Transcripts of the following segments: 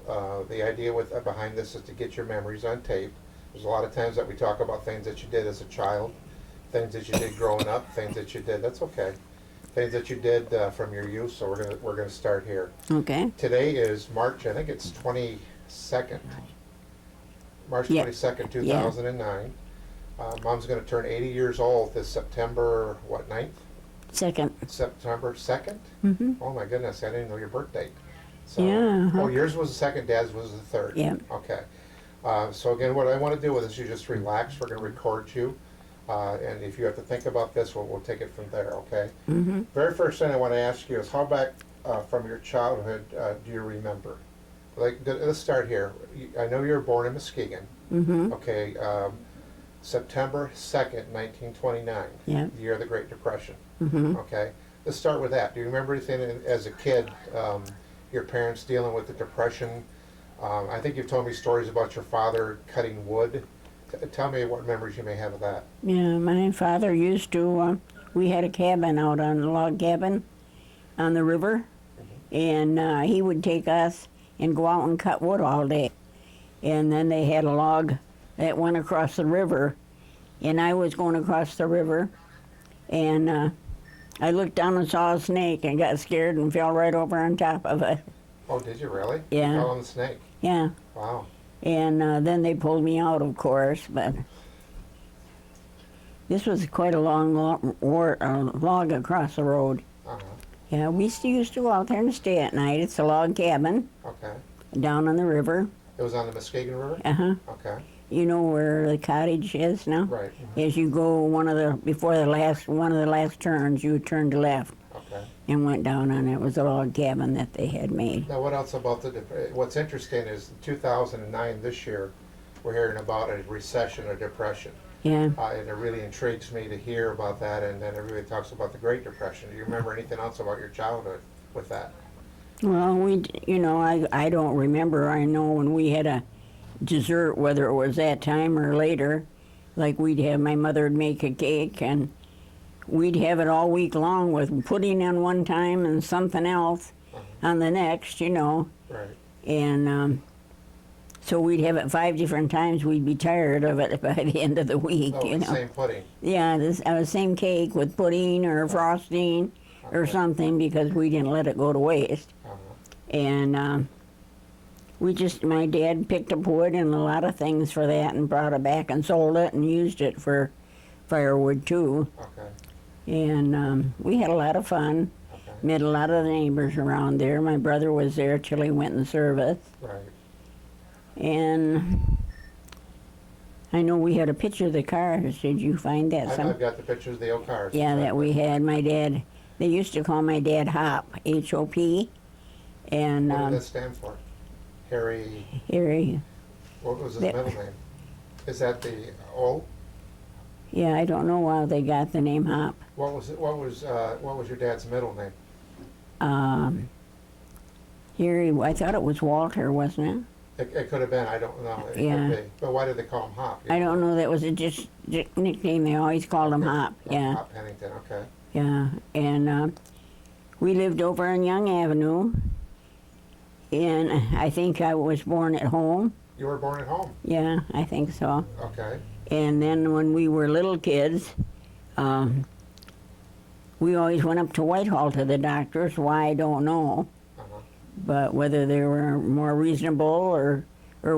The idea behind this is to get your memories on tape. There's a lot of times that we talk about things that you did as a child, things that you did growing up, things that you did. That's okay. Things that you did from your youth. So we're gonna start here. Okay. Today is March. I think it's 22nd. March Yeah. 22nd, 2009. Mom's going to turn 80 years old this September, what, 9th? Second. September 2nd? Mm-hmm. Oh my goodness, I didn't know your birth date. So, Yeah. Oh, yours was the second, Dad's was the third. Yeah. Okay. So again, what I want to do with this, you just relax. We're going to record you. And if you have to think about this, we'll take it from there, okay? Mm-hmm. Very first thing I want to ask you is how back from your childhood do you remember? Like, let's start here. I know you were born in Muskegon. Mm-hmm. Okay, September 2nd, 1929, Yeah. the year of the Great Depression. Mm-hmm. Okay, let's start with that. Do you remember anything as a kid, your parents dealing with the Depression? I think you've told me stories about your father cutting wood. Tell me what memories you may have of that. Yeah, my father used to, we had a cabin out on a log cabin on the river, and he would take us and go out and cut wood all day. And then they had a log that went across the river, and I was going across the river, and I looked down and saw a snake and got scared and fell right over on top of it. Oh, did you really? Yeah. You fell on the snake? Yeah. Wow. And then they pulled me out, of course, but this was quite a long log across the road. Uh-huh. Yeah, we used to go out there and stay at night. It's a log cabin Okay. down on the river. It was on the Muskegon River? Uh-huh. Okay. You know where the cottage is now? Right. As you go one of the last turns, you turned left Okay. and went down, and it was a log cabin that they had made. Now, what else about what's interesting is 2009, this year, we're hearing about a recession or depression. Yeah. And it really intrigues me to hear about that, and then everybody talks about the Great Depression. Do you remember anything else about your childhood with that? Well, I don't remember. I know when we had a dessert, whether it was that time or later, like my mother would make a cake, and we'd have it all week long with pudding on one time and something else on the next, Right. And so we'd have it 5 different times. We'd be tired of it by the end of the week, Oh, the same pudding. Yeah, the same cake with pudding or frosting or Okay. something, because we didn't let it go to waste. Uh-huh. And my dad picked up wood and a lot of things for that and brought it back and sold it and used it for firewood too. Okay. And we had a lot of fun. Okay. Met a lot of the neighbors around there. My brother was there till he went in service. Right. And I know we had a picture of the cars. Did you find that? I've got the pictures of the old cars. Yeah, that we had. My dad, they used to call my dad Hop, H-O-P. And What did that stand for? Harry, Harry, what was his middle name? Is that the O? yeah, I don't know why they got the name Hop. What was your dad's middle name? Harry, I thought it was Walter, wasn't it? It could have been, I don't know. It Yeah. could be. But why did they call him Hop? I don't know, that was a just nickname. They always called him Hop, Oh, yeah. Hop Pennington, okay. Yeah, and we lived over on Young Avenue, and I think I was born at home. You were born at home? Yeah, I think so. Okay. And then when we were little kids, we always went up to Whitehall to the doctors. Why, I don't know. Uh-huh. But whether they were more reasonable or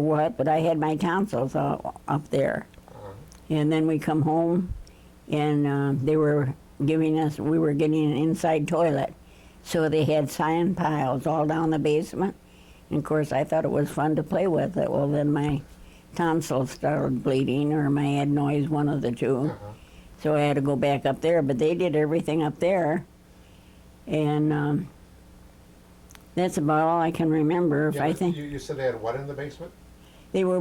what, but I had my tonsils up there. Uh-huh. And then we come home, and we were getting an inside toilet. So they had sand piles all down the basement. And of course, I thought it was fun to play with it. Well, then my tonsils started bleeding, or my adenoids, one of the two. Uh-huh. So I had to go back up there, but they did everything up there. And that's about all I can remember. If Yeah, I but think you said they had what in the basement? they were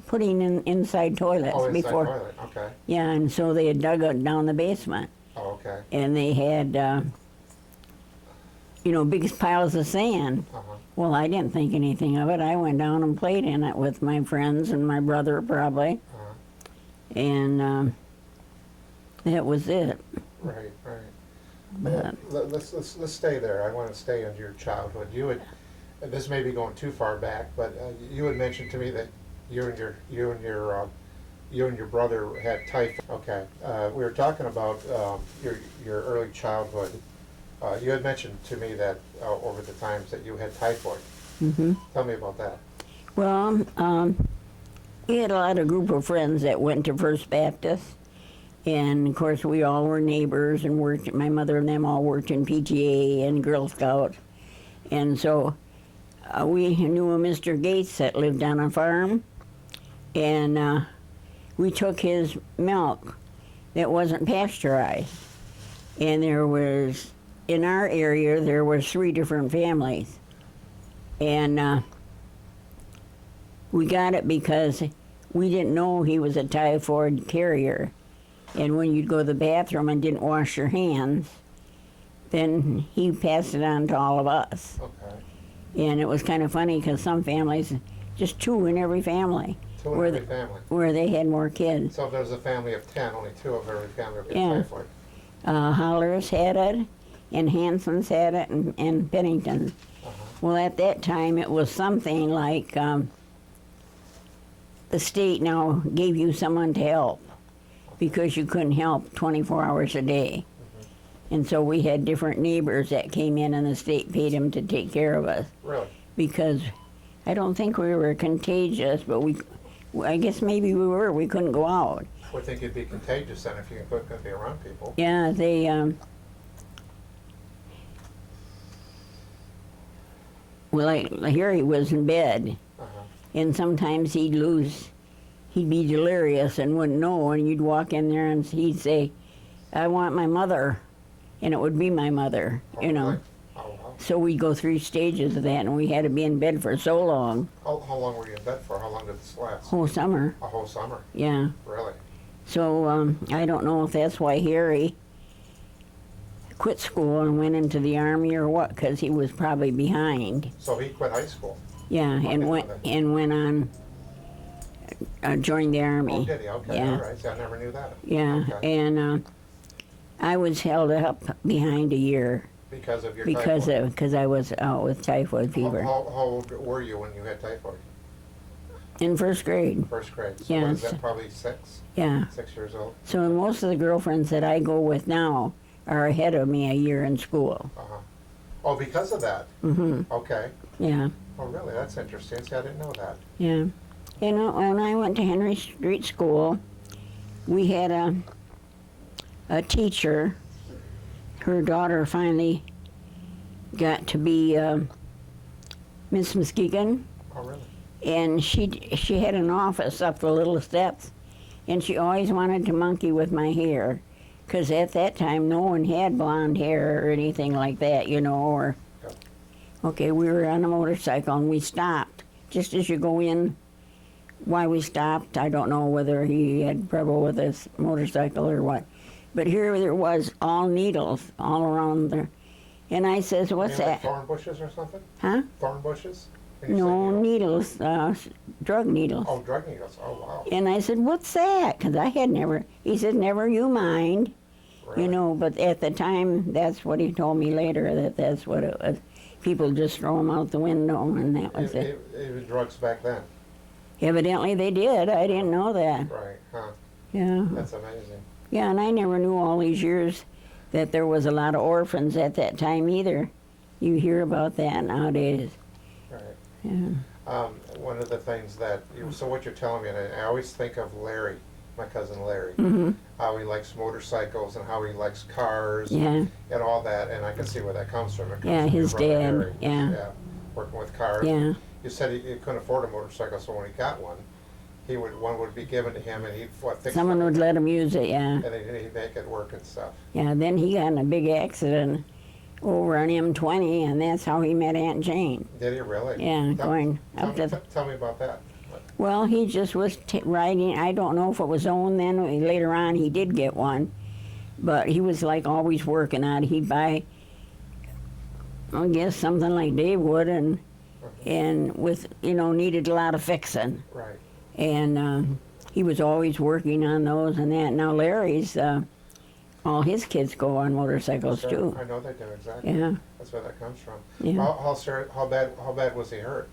putting in inside toilets Oh, inside before. toilet, okay. Yeah, and so they had dug it down the basement, Oh, okay. and they had, big piles of sand. Uh-huh. Well, I didn't think anything of it. I went down and played in it with my friends and my brother probably, Uh-huh. and that was it. Right, right. But Let's stay there. I want to stay into your childhood. this may be going too far back, but you had mentioned to me that you and your brother had typhoid. Okay, we were talking about your early childhood. You had mentioned to me that over the times that you had typhoid. Hmm. Tell me about that. Well, we had a lot of group of friends that went to First Baptist, and of course we all were neighbors and worked. My mother and them all worked in PTA and Girl Scouts, and so we knew a Mr. Gates that lived on a farm, and we took his milk that wasn't pasteurized, and there was in our area there were 3 different families, and we got it because we didn't know he was a typhoid carrier. And when you'd go to the bathroom and didn't wash your hands, then he passed it on to all of us. Okay. And it was kind of funny because some families, just 2 in every family, 2 in every family. where they had more kids. So if there's a family of 10, only 2 of every family would get Yeah. typhoid. Hollers had it, and Hanson's had it, and Pennington. Uh-huh. Well, at that time, it was something like the state now gave you someone to help because you couldn't help 24 hours a day. Mm-hmm. And so we had different neighbors that came in, and the state paid them to take care of us Really? because I don't think we were contagious, but I guess maybe we were. We couldn't go out. I would think it'd be contagious then if you couldn't be around people. Yeah, they. Well, here he was in bed, Uh-huh. and sometimes he'd be delirious and wouldn't know, and you'd walk in there and he'd say, "I want my mother," and it would be my mother, you know. Really? Oh, wow. So we'd go 3 stages of that, and we had to be in bed for so long, How long were you in bed for? How long did this last? whole summer. A whole summer? Yeah. Really? So I don't know if that's why Harry quit school and went into the army or what, because he was probably behind. So he quit high school? Yeah, and went on joined the army. Oh, did he? Okay, Yeah. all right. See, I never knew that. Yeah, Okay. and I was held up behind a year Because of your because typhoid? I was out with typhoid fever How old were you when you had typhoid? in 1st grade. First grade? So Yeah, what is so- that, probably 6? Yeah. 6 years old? So most of the girlfriends that I go with now are ahead of me a year in school. Uh-huh. Oh, because of that? Mhm. Okay. Yeah. Oh, really? That's interesting. See, I didn't know that. Yeah. You know, when I went to Henry Street School, we had a teacher. Her daughter finally got to be Miss Muskegon, Oh, really? and she had an office up the little steps, and she always wanted to monkey with my hair, because at that time no one had blonde hair or anything like that, you know. Or Yep. okay, we were on a motorcycle and we stopped just as you go in. Why we stopped, I don't know, whether he had trouble with his motorcycle or what. But here there was all needles all around there. And I says, "What's You mean like that?" thorn bushes or something? Huh? Thorn bushes? When you say No, needles? needles, drug needles. Oh, drug needles. Oh, wow. And I said, "What's that?" Because I had never, he said, "Never you mind." Really? You know, but at the time, that's what he told me later, that's what it was. People just throw them out the window, and that was it. It was drugs back then. Evidently they did. I didn't know that. Right, huh? Yeah. That's amazing. Yeah, and I never knew all these years that there was a lot of orphans at that time either. You hear about that nowadays. Right. Yeah. One of the things that, so what you're telling me, and I always think of Larry, my cousin Larry, Hmm. how he likes motorcycles and how he likes cars Yeah. and all that, and I can see where that comes from. It comes Yeah, from your his brother dad, Harry. yeah. Working with cars. Yeah. You said he couldn't afford a motorcycle, so when he got one, one would be given to him, and he'd fix Someone it, would let him use it, yeah. and he'd make it work and stuff. Yeah, then he got in a big accident over on M20, and that's how he met Aunt Jane. Did he really? Yeah, going up to... Tell me about that. Well, he just was riding. I don't know if it was owned then. Later on, he did get one. But he was like always working on it. He'd buy, I guess, something like Dave would, and with, you know, needed a lot of fixing. Right. And he was always working on those and that. Now Larry's all his kids go on motorcycles Sure, too. I know they do, exactly. Yeah, That's where that comes from. yeah. How bad was he hurt?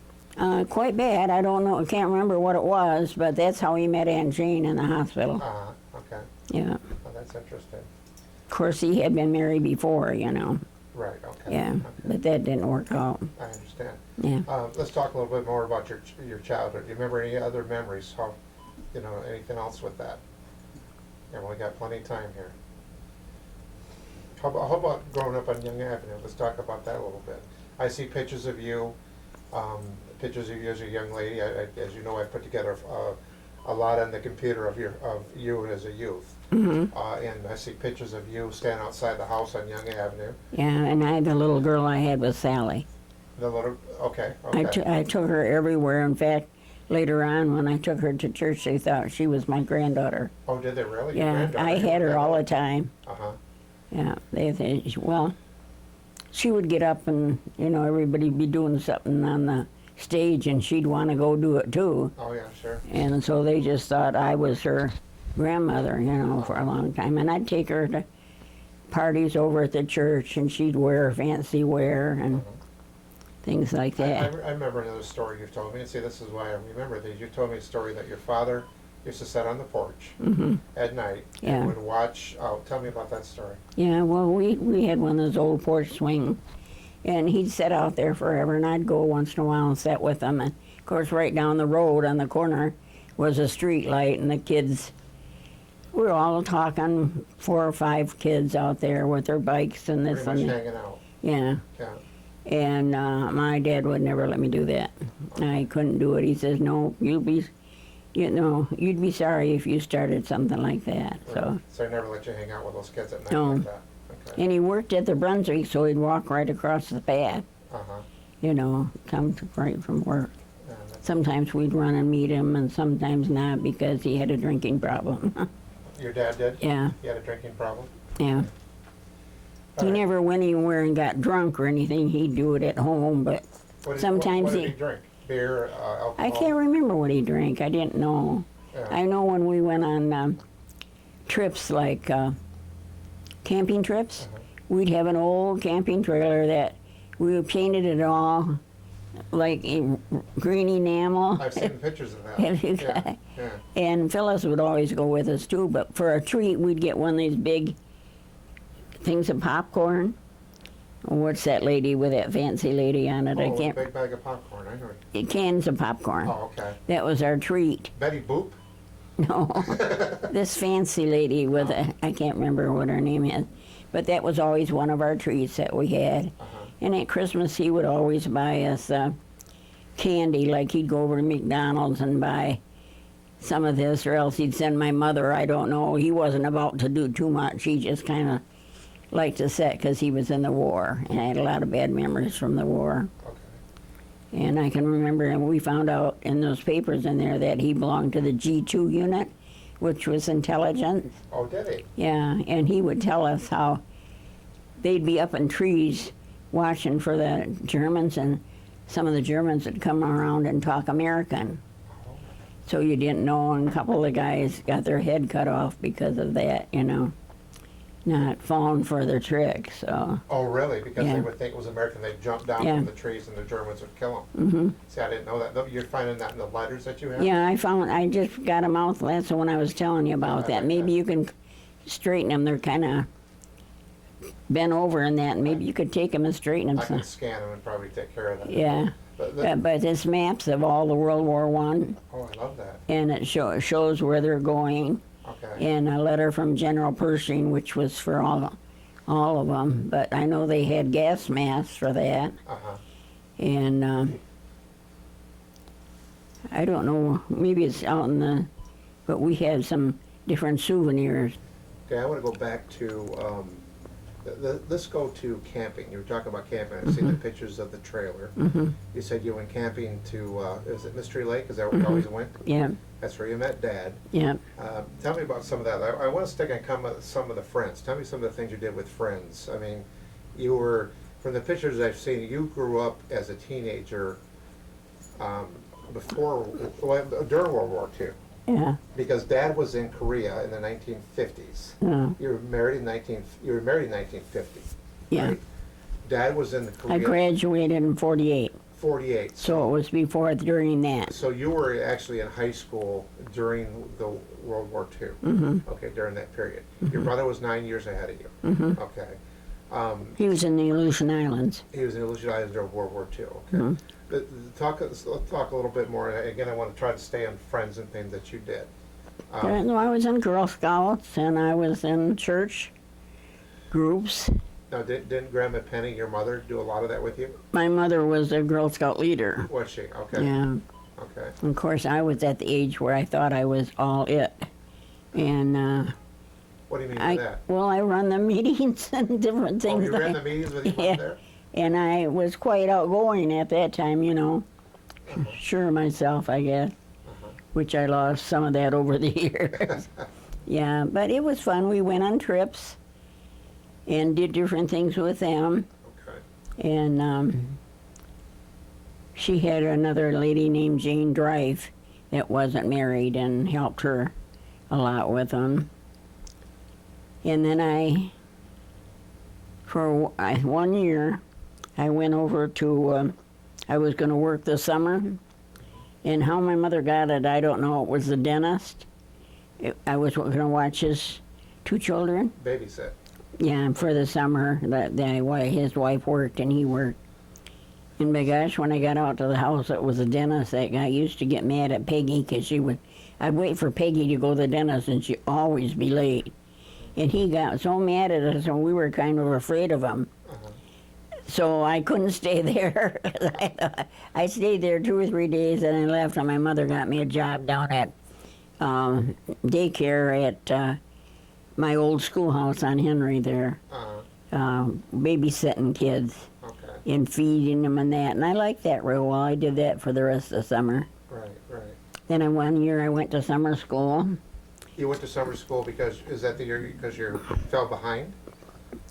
Quite bad. I don't know. I can't remember what it was, but that's how he met Aunt Jane in the hospital. Okay. Yeah. Oh, that's interesting. Of course, he had been married before, you know. Right, okay. Yeah, Okay. but that didn't work out. I understand. Yeah. Let's talk a little bit more about your childhood. Do you remember any other memories? Anything else with that? Yeah, we got plenty of time here. How about growing up on Young Avenue? Let's talk about that a little bit. I see pictures of you as a young lady. As you know, I put together a lot on the computer of you as a youth. Mm-hmm. And I see pictures of you standing outside the house on Young Avenue. Yeah, and the little girl I had was Sally. Okay. I took her everywhere. In fact, later on when I took her to church, they thought she was my granddaughter. Oh, did they really? Your Yeah, granddaughter? I had her all the time. Uh-huh. Yeah, well, she would get up and, everybody'd be doing something on the stage and she'd want to go do it too. Oh, yeah, sure. And so they just thought I was her grandmother, for a long time. And I'd take her to parties over at the church and she'd wear fancy wear and things like that. I remember another story you've told me, and see, this is why I remember these. You told me a story that your father used to sit on the porch at night Yeah. and would watch. Oh, tell me about that story. Yeah, well, we had one of those old porch swings, and he'd sit out there forever, and I'd go once in a while and sit with him. And of course, right down the road on the corner was a street light, and the kids, we were all talking, 4 or 5 kids out there with their bikes and this Pretty and much that. hanging out. Yeah. Yeah. And my dad would never let me do that. I couldn't do it. He says, "No, you'd be sorry if you started something like that." So I never let you hang out with those kids at night No. like that. Okay. And he worked at the Brunswick, so he'd walk right across the path. Uh-huh. Come right from work. Yeah, that's- Sometimes we'd run and meet him, and sometimes not because he had a drinking problem. Your dad did? Yeah, He had a drinking problem? yeah. All He right. never went anywhere and got drunk or anything. He'd do it at home, but sometimes what did he- he drink? Beer, alcohol? I can't remember what he drank. I didn't know. Yeah. I know when we went on trips like camping trips, we'd have an old camping trailer that we painted it all like green enamel. I've seen pictures of that. Have you Yeah, got- yeah. And Phyllis would always go with us too, but for a treat, we'd get one of these big things of popcorn. What's that lady with that fancy lady on it? I Oh, a can't. big bag of popcorn, I heard. Cans of popcorn. Oh, okay. That was our treat. Betty Boop? No, this fancy lady with I can't remember what her name is, but that was always one of our treats that we had. Uh-huh. And at Christmas, he would always buy us candy, like he'd go over to McDonald's and buy some of this, or else he'd send my mother. I don't know. He wasn't about to do too much. He just kind of liked to sit because he was in the war, and I had a lot of bad memories from the war. Okay. And I can remember, and we found out in those papers in there that he belonged to the G2 unit, which was intelligence. Oh, did he? Yeah, and he would tell us how they'd be up in trees watching for the Germans, and some of the Germans would come around and talk American. So you didn't know, and a couple of guys got their head cut off because of that, not falling for their trick. So, Oh, really? Because Yeah. they would think it was American. They'd jump down Yeah. from the trees and the Germans would kill them. See, I didn't know that. You're finding that in the letters that you have? yeah, I just got them out. That's the one I was telling you about. I That like maybe that. you can straighten them. They're kind of bent over in that. And maybe you could take them and straighten them. I can scan them and probably take care of that. Yeah. But it's maps of all the World War One, Oh, I love that. and it shows where they're going, Okay. and a letter from General Pershing, which was for all of them. But I know they had gas masks for that, Uh-huh. and I don't know. Maybe it's out in the, but we had some different souvenirs. Okay, I want to go back to, let's go to camping. You were talking about camping. I've seen the pictures of the trailer. You said you went camping to, is it Mystery Lake? Is that where you always went? Yeah, That's where you met Dad. yeah. Tell me about some of that. I want to stick on some of the friends. Tell me some of the things you did with friends. I mean, you were, from the pictures I've seen, you grew up as a teenager during World War II. Yeah. Because Dad was in Korea in the 1950s. Uh, You were married in 1950. yeah. Right? Dad was in the I Korea graduated in 48, 48. so it was before, during that. So you were actually in high school during the World War II. Mm-hmm. Okay, during that period. Your brother was 9 years ahead of you. Mm-hmm. Okay. He was in the Aleutian Islands. He was in Aleutian Islands during World War II. Okay. Mhm. Let's talk a little bit more. Again, I want to try to stay on friends and things that you did. No, I was in Girl Scouts and I was in church groups. Now, didn't Grandma Penny, your mother, do a lot of that with you? My mother was a Girl Scout leader. Was she? Okay. Yeah. Okay. Of course, I was at the age where I thought I was all it. And What do you mean by that? I run the meetings and different Oh, things. you ran the meetings with your Yeah. mom there? And I was quite outgoing at that time, you know. Sure of myself, I guess. Which I lost some of that over the years. Yeah, but it was fun. We went on trips and did different things with them. Okay. And she had another lady named Jane Drive that wasn't married and helped her a lot with them. And then for 1 year, I went over to, I was going to work the summer. And how my mother got it, I don't know. It was the dentist. I was going to watch his 2 children. Babysit. Yeah, for the summer, his wife worked and he worked. And my gosh, when I got out to the house, it was a dentist. That guy used to get mad at Peggy because I'd wait for Peggy to go to the dentist and she'd always be late. And he got so mad at us and we were kind of afraid of him. So I couldn't stay there. I stayed there 2 or 3 days and I left and my mother got me a job down at daycare at my old schoolhouse on Henry there, babysitting kids Okay. and feeding them and that. And I liked that real well. I did that for the rest of the summer. Right, right. Then 1 year I went to summer school. You went to summer school is that the year because you fell behind?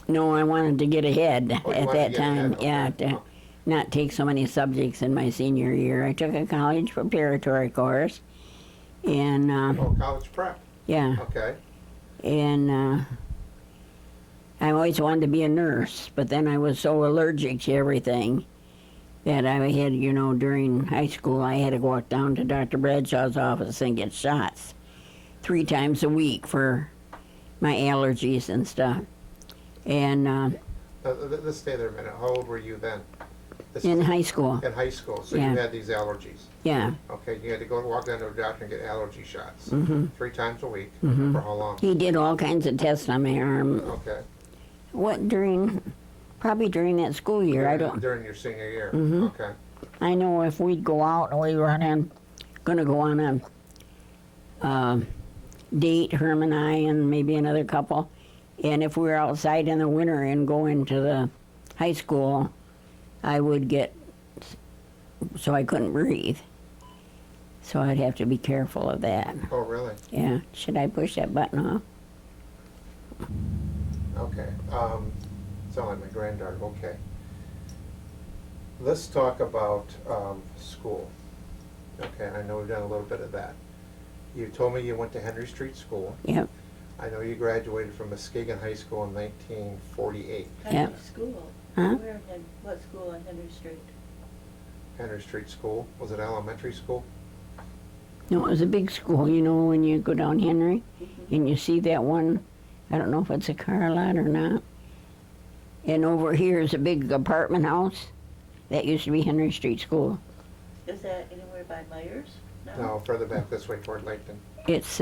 No, I wanted to get ahead Oh, you at wanted to that get time. ahead, Yeah, okay. to not take so many subjects in my senior year. I took a college preparatory course. And Oh, college prep. yeah, Okay. and I always wanted to be a nurse, but then I was so allergic to everything that I had, during high school, I had to walk down to Dr. Bradshaw's office and get shots 3 times a week for my allergies and stuff. And Let's stay there a minute. How old were you then? in high school, In high school, so Yeah. you had these allergies. yeah, Okay, you had to go walk down to a doctor and get allergy shots 3 times a week. Mm-hmm. For how long? he did all kinds of tests on my arm. Okay. Probably during that school year. I don't. During your senior year. Mhm. Okay. I know if we'd go out and we were gonna go on a date, Herm and I and maybe another couple, and if we were outside in the winter and go into the high school, I would get, so I couldn't breathe. So I'd have to be careful of that. Oh, really? Yeah. Should I push that button off? Okay. Sound like my granddaughter. Okay. Let's talk about school. Okay, I know we've done a little bit of that. You told me you went to Henry Street School. Yep. I know you graduated from Muskegon High School in 1948. Yeah. School. Huh? What school on Henry Street? Henry Street School. Was it elementary school? No, it was a big school. When you go down Henry and you see that one, I don't know if it's a car lot or not. And over here is a big apartment house. That used to be Henry Street School. Is that anywhere by Myers? No, further back this way toward Laketon. It's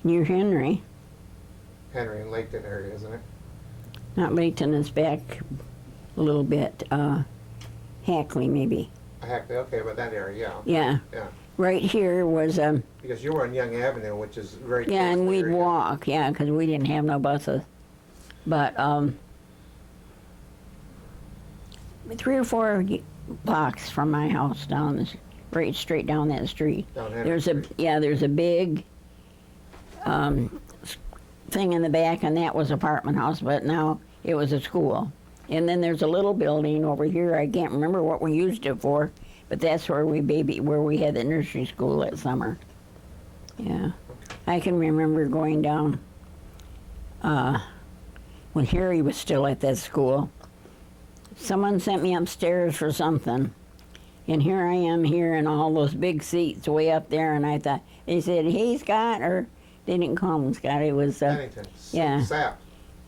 near Henry. Henry and Laketon area, isn't it? Not Layton, it's back a little bit. Hackley, maybe. Hackley, okay, but that area, yeah. Yeah. Yeah. Right here was, Because you were on Young Avenue, which is very close yeah, and to we'd where you- walk, yeah, because we didn't have no buses. But 3 or 4 blocks from my house right straight down that street. Down Henry There's Street. there's a big thing in the back, and that was apartment house, but now it was a school. And then there's a little building over here. I can't remember what we used it for, But that's where where we had the nursery school that summer. Yeah. I can remember going down when Harry was still at that school. Someone sent me upstairs for something. And here I am here in all those big seats way up there, and I thought, they said, hey, Scott, or they didn't call him Scott, it was, Pennington. yeah. Sap.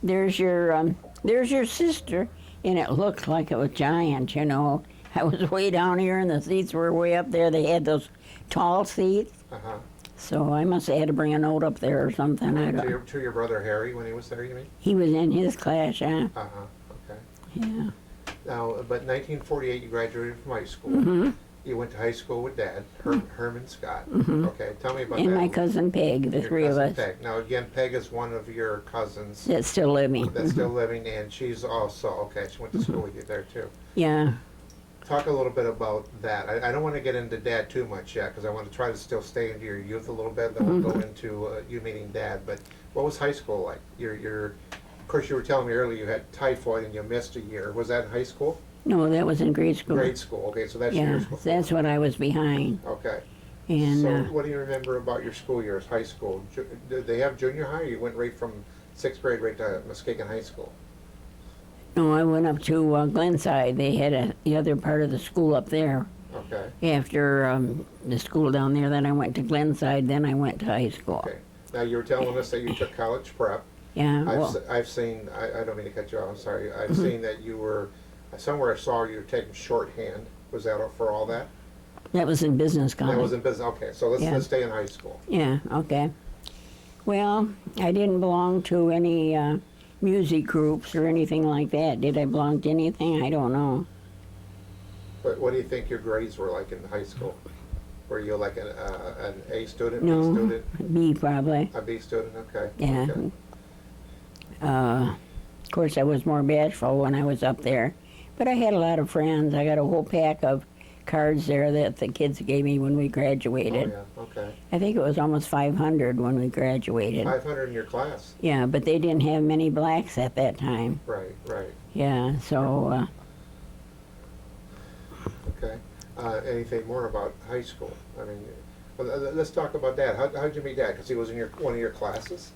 there's your sister. And it looked like it was giant, you know. I was way down here, and the seats were way up there. They had those tall seats. Uh-huh. So I must have had to bring a note up there or something. I don't. To your brother Harry when he was there, you mean? He was in his class, yeah. Uh-huh, okay. Yeah. Now, but 1948, you graduated from high school. Mm-hmm. You went to high school with Dad, Herman Scott. Mhm. Okay, tell me about And that. my cousin Peg, the Your three of cousin us, Peg. Now, again, Peg is one of your cousins that's still living. that's still living, and she's also, okay, she went to school with you there too. Yeah. Talk a little bit about that. I don't want to get into Dad too much yet, because I want to try to still stay into your youth a little bit, then we'll go into you meeting Dad. But what was high school like? Of course, you were telling me earlier you had typhoid and you missed a year. Was that in high school? No, that was in grade school. Grade school, okay, so that's Yeah, years before. that's what I was behind. Okay. And So what do you remember about your school years, high school? Did they have junior high, or you went right from 6th grade right to Muskegon High School? no, I went up to Glenside. They had the other part of the school up there. Okay, After the school down there, then I went to Glenside. Then I went to high school. okay. Now, you were telling us that you took college prep. Yeah. Well, I've seen, I don't mean to cut you off, I'm sorry. I've seen that you were, somewhere I saw you were taking shorthand. Was that for all that? that was in business college. That was in business, okay, so Yeah. let's stay in high school. Yeah, okay. Well, I didn't belong to any music groups or anything like that. Did I belong to anything? I don't know. But what do you think your grades were like in high school? Were you like an A student, B No, student, B probably. a B student? Okay. Yeah. Okay. Of course, I was more bashful when I was up there. But I had a lot of friends. I got a whole pack of cards there that the kids gave me when we Oh, graduated. yeah, okay. I think it was almost 500 when we graduated. 500 in your class? Yeah, but they didn't have many blacks at that time. Right, right, Yeah, so okay. Anything more about high school? I mean, well, let's talk about Dad. How'd you meet Dad? Because he was in one of your classes?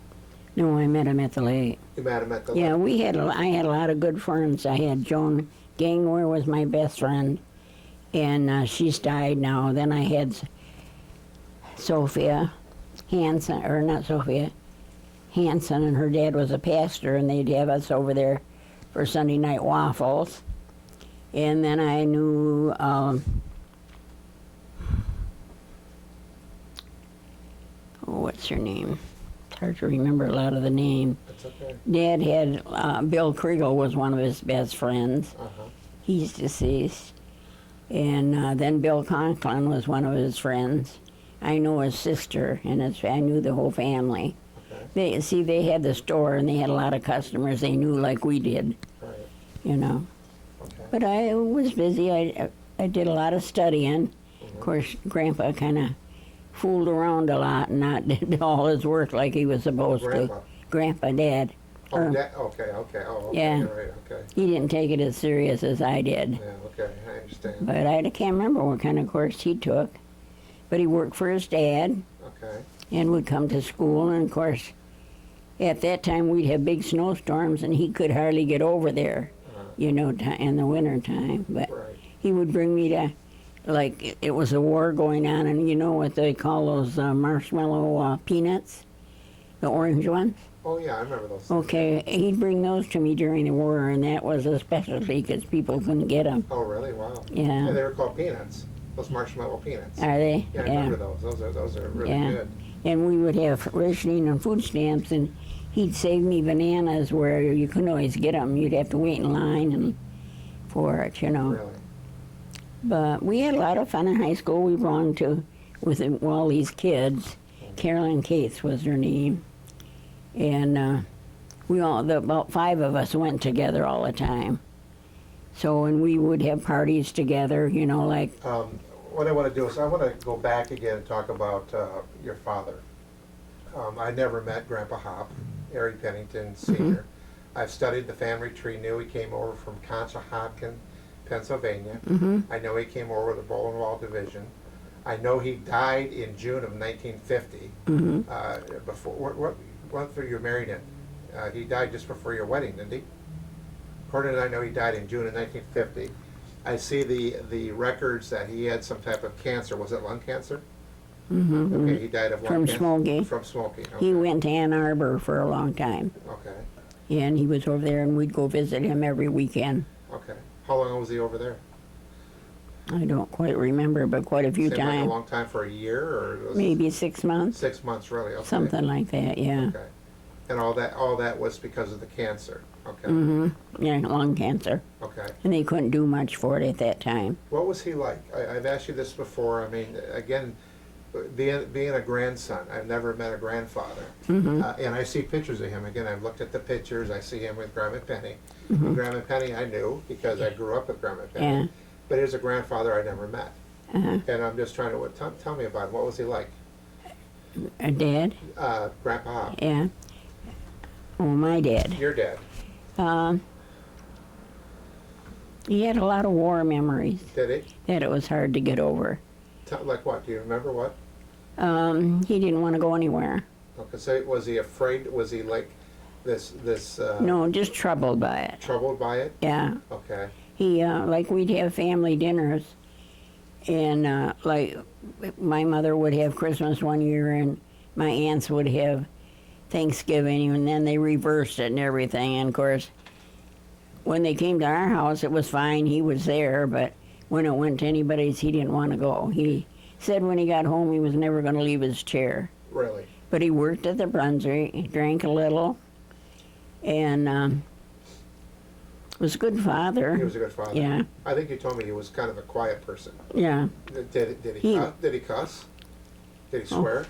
no, I met him at the lake. You met him at the Yeah, I had a lot of good friends. I had Joan Gangwer was my best friend, and she's died now. Then I had Sophia Hanson, or not Sophia, Hanson, and her dad was a pastor, and they'd have us over there for Sunday night waffles. And then I knew what's her name? It's hard to remember a lot of the name. That's okay. Dad had Bill Kriegel was one of his best friends. Uh-huh. He's deceased. And then Bill Conklin was one of his friends. I know his sister, and I knew the whole family. Okay. They had the store, and they had a lot of customers they knew like we did, Right. you know. Okay. But I was busy. I did a lot of studying. Of course, Grandpa kind of fooled around a lot and not did all his work like he was supposed Grandpa? to. Grandpa, Dad. Oh, Or- Dad, okay, okay. Oh, okay. Yeah. You're right, okay. He didn't take it as serious as I did. Yeah, okay. I understand. But I can't remember what kind of course he took. But he worked for his dad Okay. and would come to school. And of course, at that time we'd have big snowstorms and he could hardly get over there, you know, in the winter time. But Right. he would bring me to, like, it was a war going on, and you know what they call those marshmallow peanuts? The orange ones? Oh, yeah, I remember those. Okay, he'd bring those to me during the war, and that was a specialty because people couldn't get them. Oh, really? Wow. Yeah. Yeah, they were called peanuts. Those marshmallow peanuts. Are they? Yeah, I remember those. Those are really Yeah. good. And we would have rationing and food stamps, and he'd save me bananas where you couldn't always get them. You'd have to wait in line and for it, you know. Really. But we had a lot of fun in high school. We belonged to with all these kids. Carolyn Cates was her name, and about 5 of us went together all the time. So, and we would have parties together, you know, like What I want to do is I want to go back again and talk about your father. I never met Grandpa Hop, Harry Pennington Sr. I've studied the family tree, knew he came over from Conshohocken, Pennsylvania. Mm-hmm. I know he came over with the Bowling Wall Division. I know he died in June of 1950. Mm-hmm. Before what month were you married in? He died just before your wedding, didn't he? According to I know he died in June of 1950. I see the records that he had some type of cancer. Was it lung cancer? Mm-hmm. Okay, he died of lung From cancer. smoking. From smoking. Okay. He went to Ann Arbor for a long time, Okay. and he was over there, and we'd go visit him every weekend. Okay. How long was he over there? I don't quite remember, but quite a few Seemed like a times. long time for a year, or was it Maybe 6 months, 6 months, really? Okay. something like that, yeah. Okay. And all that was because of the cancer. Okay. Mm-hmm. Yeah, lung cancer. Okay. And they couldn't do much for it at that time. What was he like? I've asked you this before. I mean, again, being a grandson, I've never met a grandfather. Mm-hmm. And I see pictures of him. Again, I've looked at the pictures. I see him with Grandma Penny. Mm-hmm. Grandma Penny I knew because I grew up with Grandma Penny. Yeah. But here's a grandfather I never met. Uh-huh. And I'm just trying to, tell me about him. What was he like? Dad? Grandpa. Yeah. Oh, my dad. Your dad. He had a lot of war memories Did he? that it was hard to get over. Like what? Do you remember what? He didn't want to go anywhere. Okay, so was he afraid? Was he like this No, just troubled by it. troubled by it? Yeah. Okay. He, like, we'd have family dinners, and, like, my mother would have Christmas one year, and my aunts would have Thanksgiving, and then they reversed it and everything. And, of course, when they came to our house, it was fine. He was there, but when it went to anybody's, he didn't want to go. He said when he got home, he was never going to leave his chair. Really? But he worked at the Brunswick, he drank a little, and was a good father. He was a good father. Yeah, I think you told me he was kind of a quiet person. yeah, Did he He- cuss? Did he cuss? Did he swear?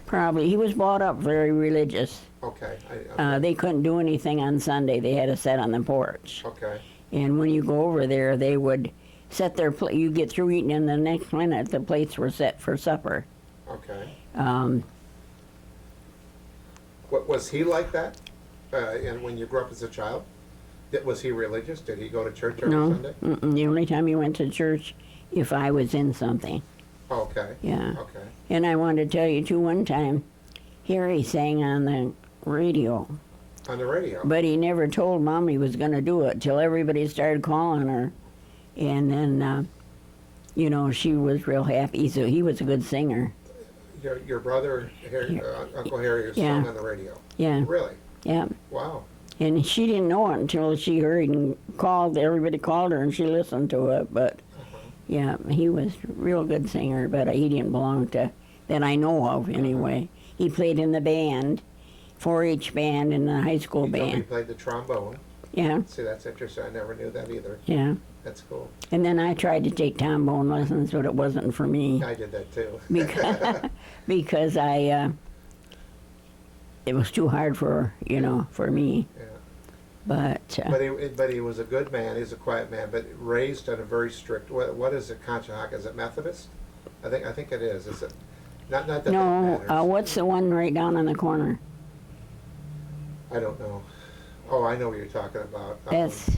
probably. He was brought up very religious. Okay. Okay. They couldn't do anything on Sunday. They had to sit on the porch. Okay. And when you go over there, they would set their plate. You get through eating, and the next minute the plates were set for supper. Okay. Um, What was he like that? And when you grew up as a child, was he religious? Did he go to church every no, Sunday? the only time he went to church if I was in something. Okay. Yeah. Okay. And I wanted to tell you too. One time, Harry sang on the radio, On the radio. but he never told Mom he was going to do it till everybody started calling her, and then, you know, she was real happy. So he was a good singer. Your brother, Harry, Uncle Harry, was Yeah. sung on the radio. Yeah, Really? yeah. Wow. And she didn't know it until she heard and called. Everybody called her, and she listened to it. But yeah, he was a real good singer. But he didn't belong to that I know of anyway. He played in the band, 4-H band, and the high school He told me he band. played the trombone. Yeah, See, that's interesting. I never knew that either. yeah. That's cool. And then I tried to take trombone lessons, but it wasn't for me I did that too. because I it was too hard for for me. Yeah. But But he was a good man. He's a quiet man, but raised on a very strict. What is it? Conshohocken? Is it Methodist? I think it is. Is it? Not that no, that matters. what's the one right down on the corner? I don't know. Oh, I know what you're talking about. That's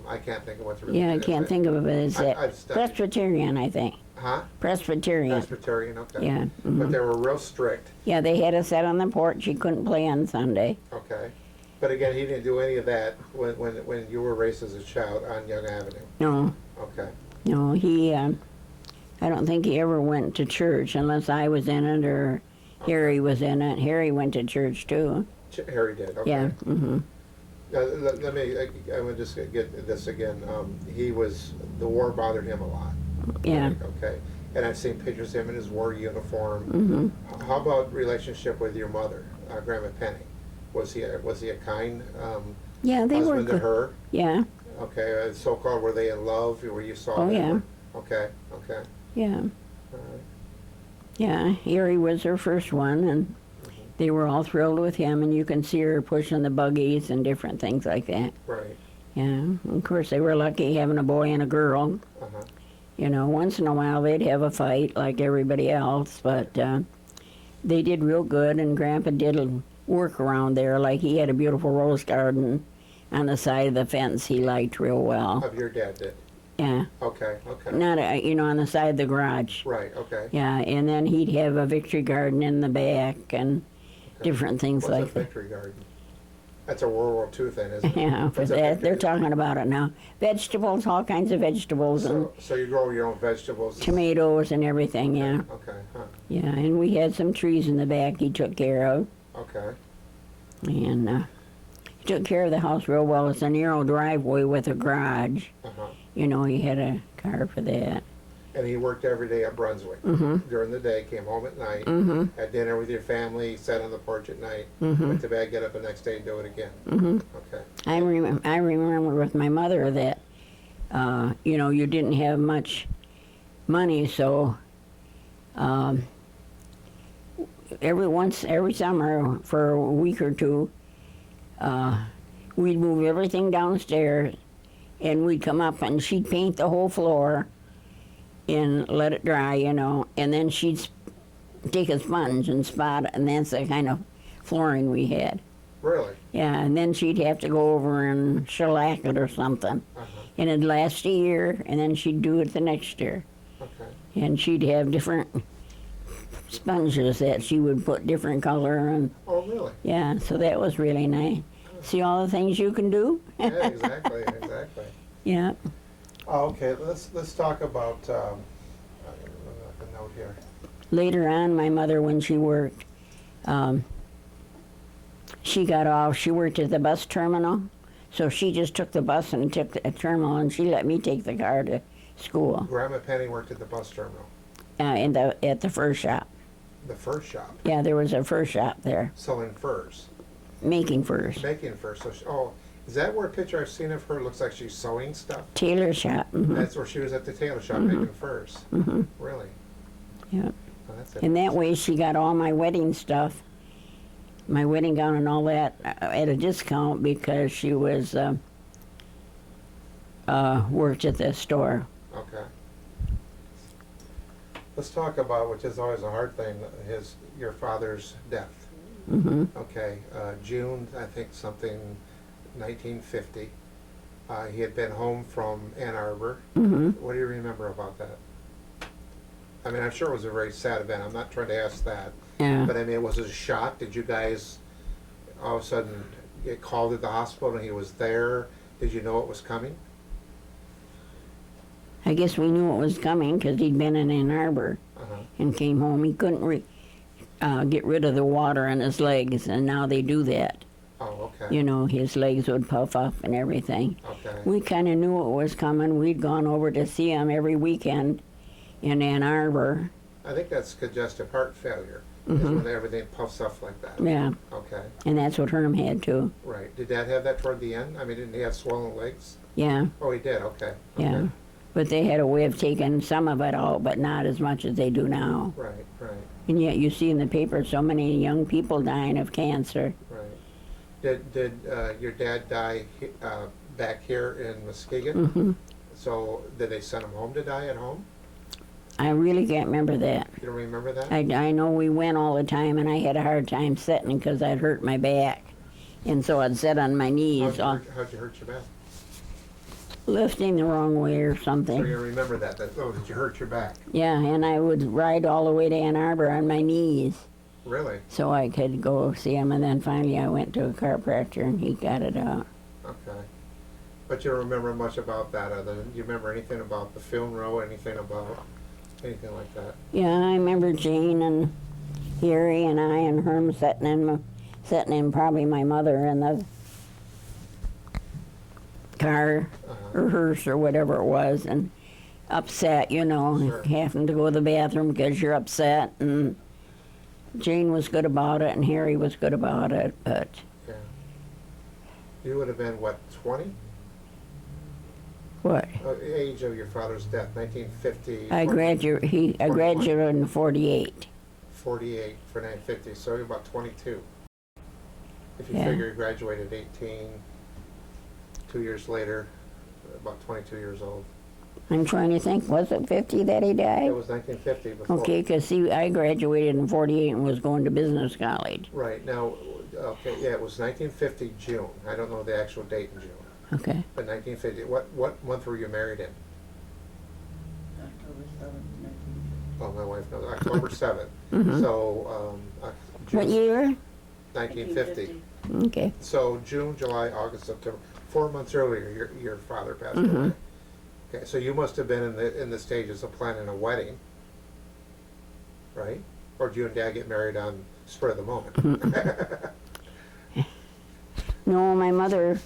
I can't think of what the yeah, I can't think of it. It's I've studied. Presbyterian, I think. Huh? Presbyterian. Presbyterian. Okay. Yeah. But mhm. they were real strict. Yeah, they had us sit on the porch. You couldn't play on Sunday. Okay. But again, he didn't do any of that when you were raised as a child on Young Avenue. No, Okay. no, he. I don't think he ever went to church unless I was in it or Harry was in it. Harry went to church too. Harry did. Okay. Yeah. Mm-hmm. Let me. I would just get this again. The war bothered him a lot. Yeah. Okay. And I've seen pictures of him in his war uniform. Mm-hmm. How about relationship with your mother, Grandma Penny? Was he a kind Yeah, they were husband to good. her? Yeah. Okay. So-called, were they in love? Where you saw? Oh, them? yeah. Okay. Okay. Yeah. All right. Yeah. Harry was her first one, and they were all thrilled with him. And you can see her pushing the buggies and different things like that. Right. Yeah. And of course, they were lucky having a boy and a girl. Uh-huh. You know, once in a while they'd have a fight like everybody else, but they did real good, and Grandpa did work around there. Like he had a beautiful rose garden on the side of the fence he liked real well. Of your dad did. Yeah, Okay, okay. not on the side of the garage. Right, okay. Yeah, and then he'd have a victory garden in the back and Okay. different things What's a like that. victory garden? That's a World War II thing, isn't it? Yeah, for What's a that they're victory- talking about it now. Vegetables, all kinds of vegetables and So you grow your own vegetables? tomatoes and everything. Yeah, Okay, huh, yeah, and we had some trees in the back he took care of, okay. and he took care of the house real well. It's a narrow driveway with a garage. Uh-huh. He had a car for that. And he worked every day at Brunswick. Mm-hmm. During the day, came home at night, Mm-hmm. had dinner with your family, sat on the porch at night, Mm-hmm. went to bed, get up the next day and do it again. Mm-hmm. Okay, I remember with my mother that, you didn't have much money, so every summer for a week or two, we'd move everything downstairs, and we'd come up and she'd paint the whole floor and let it dry, and then she'd take a sponge and spot it, and that's the kind of flooring we had. really? Yeah, and then she'd have to go over and shellac it or something. Uh-huh, And it'd last a year, and then she'd do it the next year. okay. And she'd have different sponges that she would put different color and, Oh, really? yeah, so that was really nice. See all the things you can do? Yeah, exactly, exactly. Yeah. Oh, okay, let's talk about, I have a note here. Later on, my mother, when she worked, she got off, she worked at the bus terminal, so she just took the bus and took the terminal, and she let me take the car to school Grandma Penny worked at the bus terminal, at the fur shop. the fur shop, Yeah, there was a fur shop there, selling furs, making furs. making furs. So, is that where a picture I've seen of her looks like she's sewing stuff? Tailor shop. Hmm. That's where she was at the tailor shop making furs. Hmm. Really? Yeah. Oh, that's And that way she got all my wedding stuff, my wedding gown and all that at a discount because she was worked at the store. Okay. Let's talk about, which is always a hard thing, your father's death. Hmm. Okay, June, I think something, 1950. He had been home from Ann Arbor. Hmm. What do you remember about that? I mean, I'm sure it was a very sad event. I'm not trying to ask that. Yeah. But I mean, was it a shock? Did you guys all of a sudden get called at the hospital and he was there? Did you know it was coming? I guess we knew it was coming because he'd been in Ann Arbor Uh-huh. and came home. He couldn't get rid of the water on his legs, and now they do that. Oh, okay. His legs would puff up and everything. Okay. We kind of knew it was coming. We'd gone over to see him every weekend in Ann Arbor. I think that's congestive heart failure. Is when everything puffs up like that. Yeah, Okay. and that's what Herm had too. Right. Did Dad have that toward the end? I mean, didn't he have swollen legs? Yeah, Oh, he did. Okay. yeah. Okay. But they had a way of taking some of it out, but not as much as they do now. Right. Right. And yet you see in the paper so many young people dying of cancer. Right. Did your dad die back here in Muskegon? Hmm. So did they send him home to die at home? I really can't remember that. You don't remember that? I know we went all the time, and I had a hard time sitting because I'd hurt my back. And so I'd sit on my knees, How'd you hurt your back? lifting the wrong way or So something. you remember that? Oh, did you hurt your back? Yeah, and I would ride all the way to Ann Arbor on my knees Really? so I could go see him. And then finally I went to a chiropractor and he got it out. Okay. But you don't remember much about that other than, do you remember anything about the funeral, anything like that? Yeah, I remember Jane and Harry and I and Herm sitting in probably my mother in the car Uh-huh. or hearse or whatever it was, and upset, Sure. having to go to the bathroom because you're upset. And Jane was good about it and Harry was good about it, but Yeah. You would have been, what, 20? what? Age of your father's death, 1950. I graduated in 48. 48 for 950, so you're about 22. If you Yeah. figure you graduated 18, 2 years later, about 22 years old. I'm trying to think, was it 50 that he died? It was 1950 before. Okay, because see, I graduated in 48 and was going to business college. Right, now, okay, yeah, it was 1950 June. I don't know the actual date in June, Okay. but 1950. What month were you married in? Oh, my wife knows, October 7th. So, What June year? 1950. Okay. So June, July, August, September, 4 months earlier, your father passed away. Okay, so you must have been in the stages of planning a wedding, right? Or did you and Dad get married on spur of the moment? No, my mother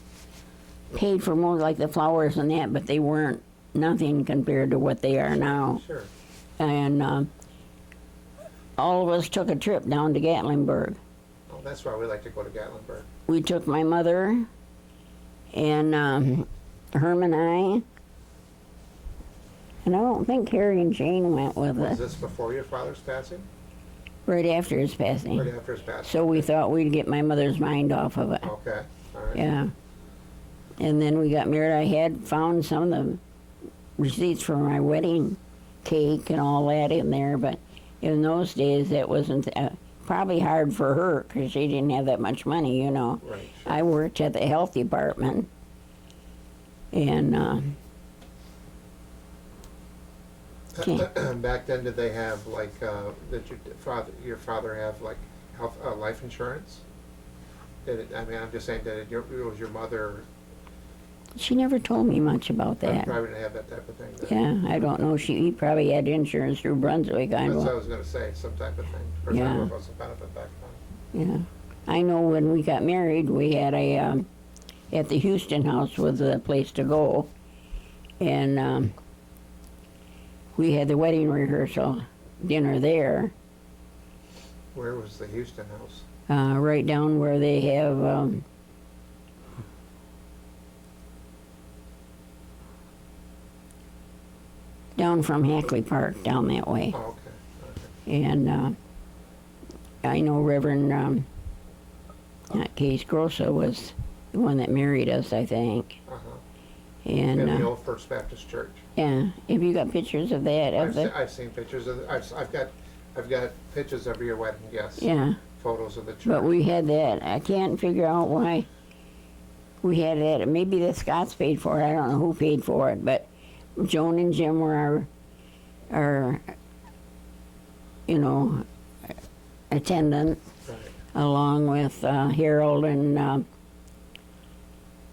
paid for more like the flowers and that, but they weren't nothing compared to what they are now. Sure. And all of us took a trip down to Gatlinburg. Oh, that's why we like to go to Gatlinburg. We took my mother and Herm and I don't think Harry and Jane went with Was us this before your father's passing? right after his passing. Right after his passing? So we thought we'd get my mother's mind off of it. Okay, all right. Yeah. And then we got married. I had found some of the receipts for my wedding cake and all that in there, but in those days that wasn't probably hard for her because she didn't have that much money, you know. Right, sure. I worked at the health department, and Back then, did they have like, did your father have like health, life insurance? I mean, I'm just saying, was your mother, she never told me much about that. probably didn't have that type of thing then? Yeah, I don't know. He probably had insurance through Brunswick. I That's what I know. was gonna say, some type of thing. Or Yeah. that was a benefit back then. Yeah, I know. When we got married, we had a at the Houston house was a place to go, and we had the wedding rehearsal dinner there, Where was the Houston house? right down where they have. Down from Hackley Park, down that way. Oh, okay. And I know Reverend Case Grossa was the one that married us, I think. Uh-huh. And In the old First Baptist Church. yeah, have you got pictures of that? I've seen pictures of, I've got pictures of your wedding, yes. Yeah, Photos of the church. but we had that. I can't figure out why we had that. Maybe the Scots paid for it. I don't know who paid for it, but Joan and Jim were our you know, attendant, Right. along with Harold and,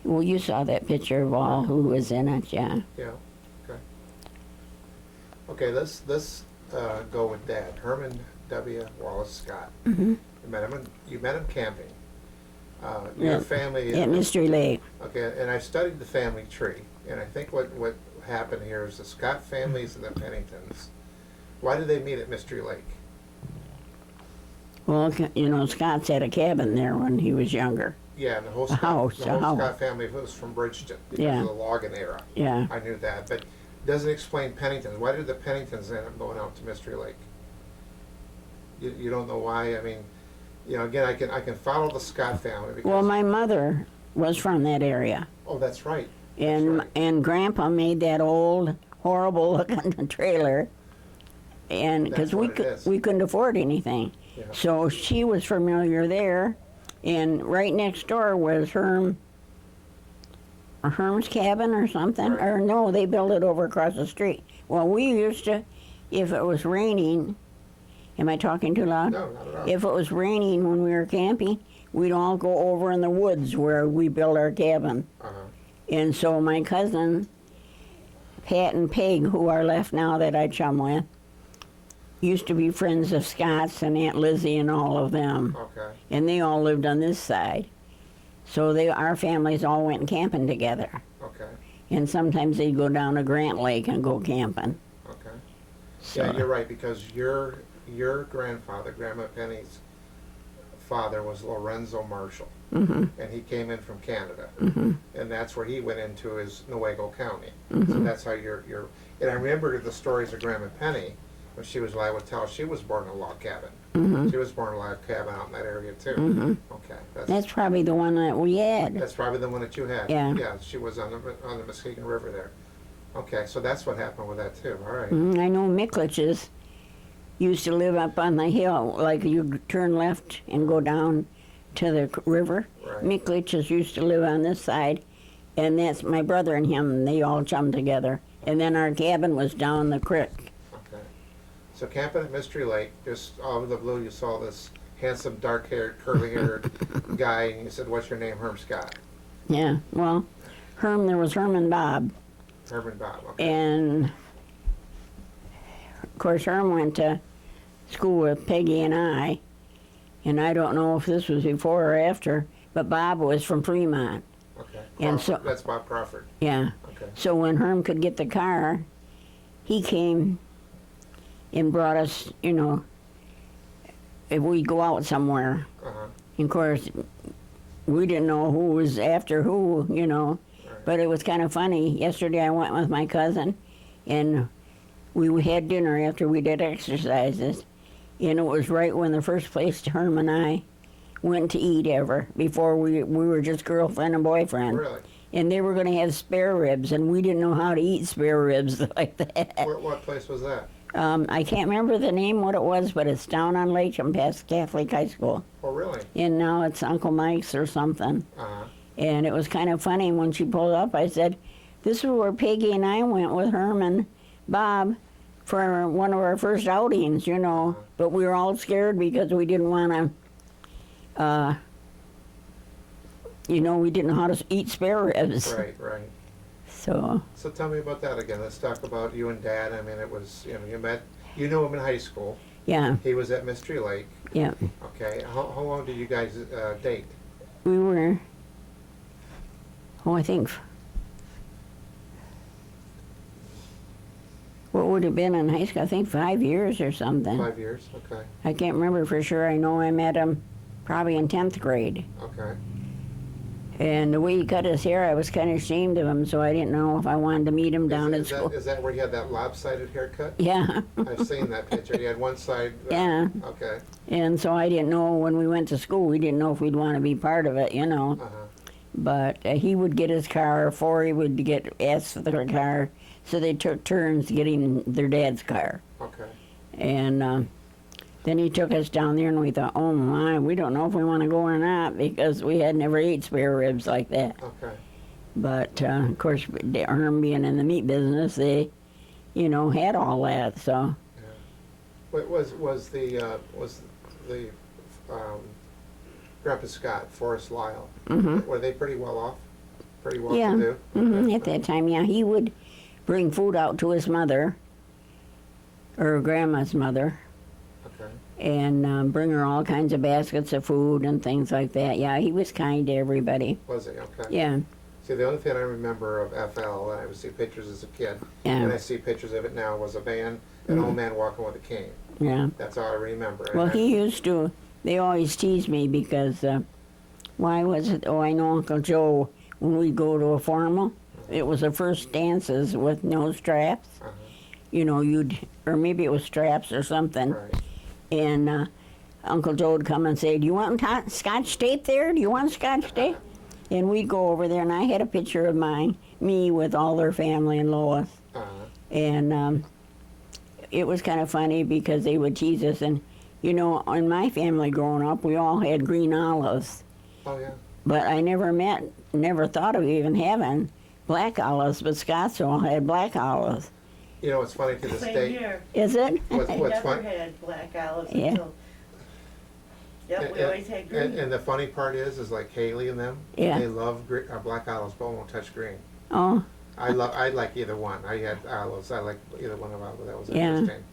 well, you saw that picture of all who was in it, yeah. Yeah, okay. Okay, let's go with Dad. Herman W. Wallace Scott. Mhm. You met him camping. Yeah, Your family. At Mystery Lake. Okay, and I studied the family tree, and I think what happened here is the Scott families and the Penningtons. Why did they meet at Mystery Lake? Well, you know, Scott's had a cabin there when he was younger. Yeah, and the whole A house, Scott family was from Bridgeton because Yeah. of the logging era. Yeah. I knew that, but doesn't explain Penningtons. Why did the Penningtons end up going out to Mystery Lake? You don't know why? I mean, you know, again, I can follow the Scott family because. Well, my mother was from that area. Oh, that's right. And right. and Grandpa made that old, horrible looking trailer, and That's because what it is. we couldn't afford anything, Yeah. so she was familiar there, and right next door was Herm's cabin or something, Right. or no, they built it over across the street. Well, we used to, if it was raining, am I talking too loud? No, not at all. If it was raining when we were camping, we'd all go over in the woods where we built our cabin. Uh-huh. And so my cousin, Pat and Peg, who are left now that I chum with, used to be friends of Scott's and Aunt Lizzie and all of them. Okay. And they all lived on this side. So our families all went camping together. Okay. And sometimes they'd go down to Grant Lake and go camping. Okay. So, Yeah, you're right, because your grandfather, Grandma Penny's father, was Lorenzo Marshall, hmm and he came in from Canada, hmm and that's where he went into his Newaygo County. So hmm that's how you're. And I remember the stories of Grandma Penny when she was. I would tell she was born in a log cabin. hmm She was born in a log cabin out in that area too. hmm Okay, That's probably the one that we had. that's probably the one that you had. Yeah. Yeah, she was on the Muskegon River there. Okay, so that's what happened with that too. All right. I know Mickliches used to live up on the hill, like you turn left and go down to the river. Right. Mickliches used to live on this side, and that's my brother and him, they all chummed together. And then our cabin was down the creek. Okay. So camping at Mystery Lake, just out of the blue, you saw this handsome, dark-haired, curly-haired guy, and you said, "What's your name?" "Herm Scott." Yeah, well, there was Herman Bob. Herman Bob. Okay. And of course, Herm went to school with Peggy and I don't know if this was before or after, but Bob was from Fremont. Okay. And Crawford. so- That's Bob Crawford. Yeah. Okay. So when Herm could get the car, he came and brought us, if we go out somewhere. Uh-huh. And of course, we didn't know who was after who, Right. But it was kind of funny. Yesterday I went with my cousin, and we had dinner after we did exercises. And it was right when the first place Herm and I went to eat ever, before we were just girlfriend and boyfriend. Really? And they were going to have spare ribs, and we didn't know how to eat spare ribs like that. What place was that? I can't remember the name, what it was, but it's down on Lakesham past Catholic High School. Oh, really? And now it's Uncle Mike's or something. Uh-huh. And it was kind of funny when she pulled up. I said, "This is where Peggy and I went with Herman Bob for one of our first outings, But we were all scared because we didn't want to, we didn't know how to eat spare ribs. Right, right. So, So tell me about that again. Let's talk about you and Dad. I mean, it was, you knew him in high school. yeah, He was at Mystery Lake. yeah. Okay. How long did you guys date? We were, I think, what would have been in high school? I think 5 years or something. 5 years? Okay. I can't remember for sure. I know I met him probably in 10th grade. Okay. And the way he cut his hair, I was kind of ashamed of him, so I didn't know if I wanted to meet him down at Is school. that where he had that lopsided haircut? Yeah, I've seen that picture. He had one side. Yeah. Okay. and so I didn't know when we went to school, we didn't know if we'd want to be part of it, Uh-huh. But he would get his car, Forey would get asked for their car, so they took turns getting their dad's car. Okay. And then he took us down there, and we thought, oh my, we don't know if we want to go or not, because we had never ate spare ribs like that. Okay. But of course, Herm being in the meat business, they, had all that. So What was the Grandpa Scott, Forrest Lyle? Mhm. Were they pretty well off? Pretty well yeah, to do? at that time, yeah, he would bring food out to his mother, or grandma's mother, Okay. and bring her all kinds of baskets of food and things like that. Yeah, he was kind to everybody. Was he? Okay. Yeah, See, the only thing I remember of FL, and I would see pictures as a kid, and I yeah, see pictures of it now, was a man, an old man walking with a cane. yeah. That's all I remember. Well, And he used to. They always teased me because, why was it? Oh, I know Uncle Joe. When we go to a formal, it was the first dances with no straps. Uh-huh. Or maybe it was straps or something. Right. And Uncle Joe would come and say, "Do you want Scotch tape there? Do you want Scotch tape?" And we'd go over there, and I had a picture of me with all their family and Lois. Uh-huh. And it was kind of funny because they would tease us. And, in my family growing up, we all had green olives. Oh, yeah. But I never thought of even having black olives, but Scots all had black olives. It's funny to this Same day. here. Is it? What's I what's never fun? had black olives Yeah. until. Yep, we always had green. And the funny part is like Haley and them. Yeah. They love black olives, but won't touch green. Oh, I like either one. I had olives. I like either one of olives. That was Yeah. interesting.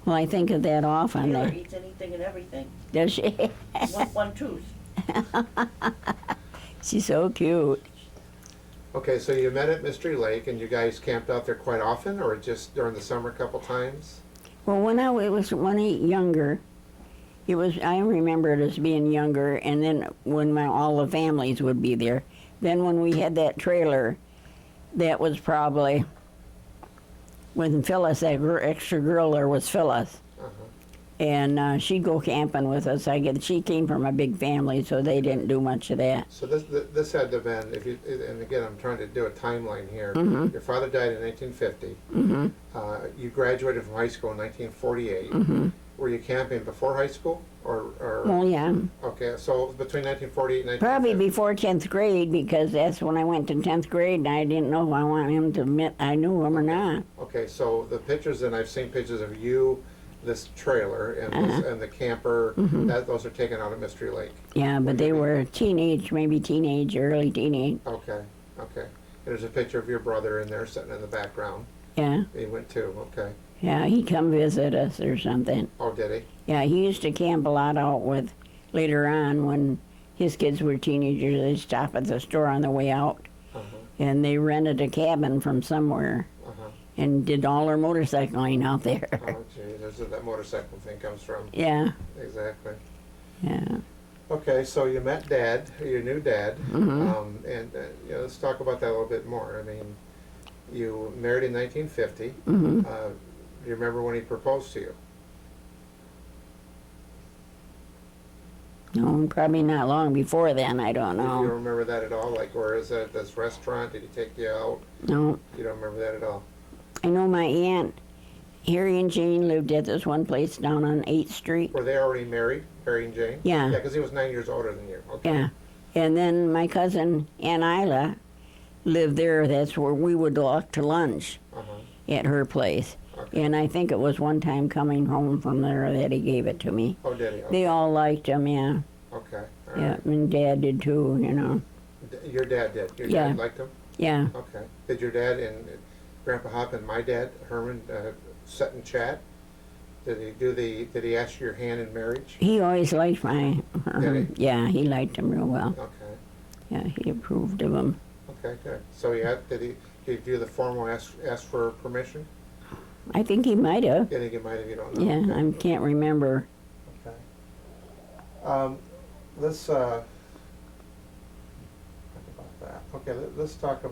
well, I think of that often. Taylor eats anything and everything. Does she? One tooth. She's so cute. Okay, so you met at Mystery Lake, and you guys camped out there quite often, or just during the summer a couple times? Well, when I was younger, I remember it as being younger, and then when all the families would be there. Then when we had that trailer, that was probably when Phyllis, that extra girl there was Phyllis. Uh-huh. And she'd go camping with us. She came from a big family, so they didn't do much of that. So this had to have been, and again, I'm trying to do a timeline here. Mhm. Your father died in 1950. Mm-hmm. You graduated from high school in 1948. Mm-hmm. Were you camping before high school, or Well, yeah, okay? So between 1948 and 1950. probably before 10th grade, because that's when I went to 10th grade, and I didn't know if I wanted him to admit I knew him or not. Okay, so the pictures, and I've seen pictures of you, this trailer, and and the camper, those are taken out of Mystery Lake. Yeah, but they were teenage, maybe teenage, early teenage. Okay, okay. There's a picture of your brother in there sitting in the background. Yeah, He went too, okay. yeah, he come visit us or something. Oh, did he? Yeah, he used to camp a lot out with, later on when his kids were teenagers, they'd stop at the store on the way out. Uh-huh, And they rented a cabin from somewhere uh-huh. and did all their motorcycling out there. Oh, gee, there's that motorcycle thing comes from. Yeah, Exactly. yeah. Okay, so you met Dad, your new dad, and let's talk about that a little bit more. I mean, you married in 1950. Hmm. Do you remember when he proposed to you? No, probably not long before then, I don't Do you know. remember that at all? Like, where is it at this restaurant? Did he take you out? No, You don't remember that at all? I know my aunt, Harry and Jane lived at this one place down on 8th Street. Were they already married, Harry and Jane? Yeah. Yeah, because he was 9 years older than you. Okay. Yeah. And then my cousin Aunt Isla lived there. That's where we would walk to lunch Uh-huh. at her place. Okay. And I think it was one time coming home from there that he gave it to me. Oh, did he? Okay. They all liked him, yeah. Okay. All Yeah, right. and Dad did too, you know. Your dad did. Your Yeah. dad liked him? Yeah. Okay. Did your dad and Grandpa Hop and my dad, Herman, sit and chat? Did he ask your hand in marriage? He always liked my, Did yeah, he liked him real well. Okay. Yeah, he approved of him. Okay, good. So did he do the formal ask for permission? I think he might have. I think he might have, you don't know. Yeah, Okay. I can't remember. Okay. Let's talk about that. Okay, let's talk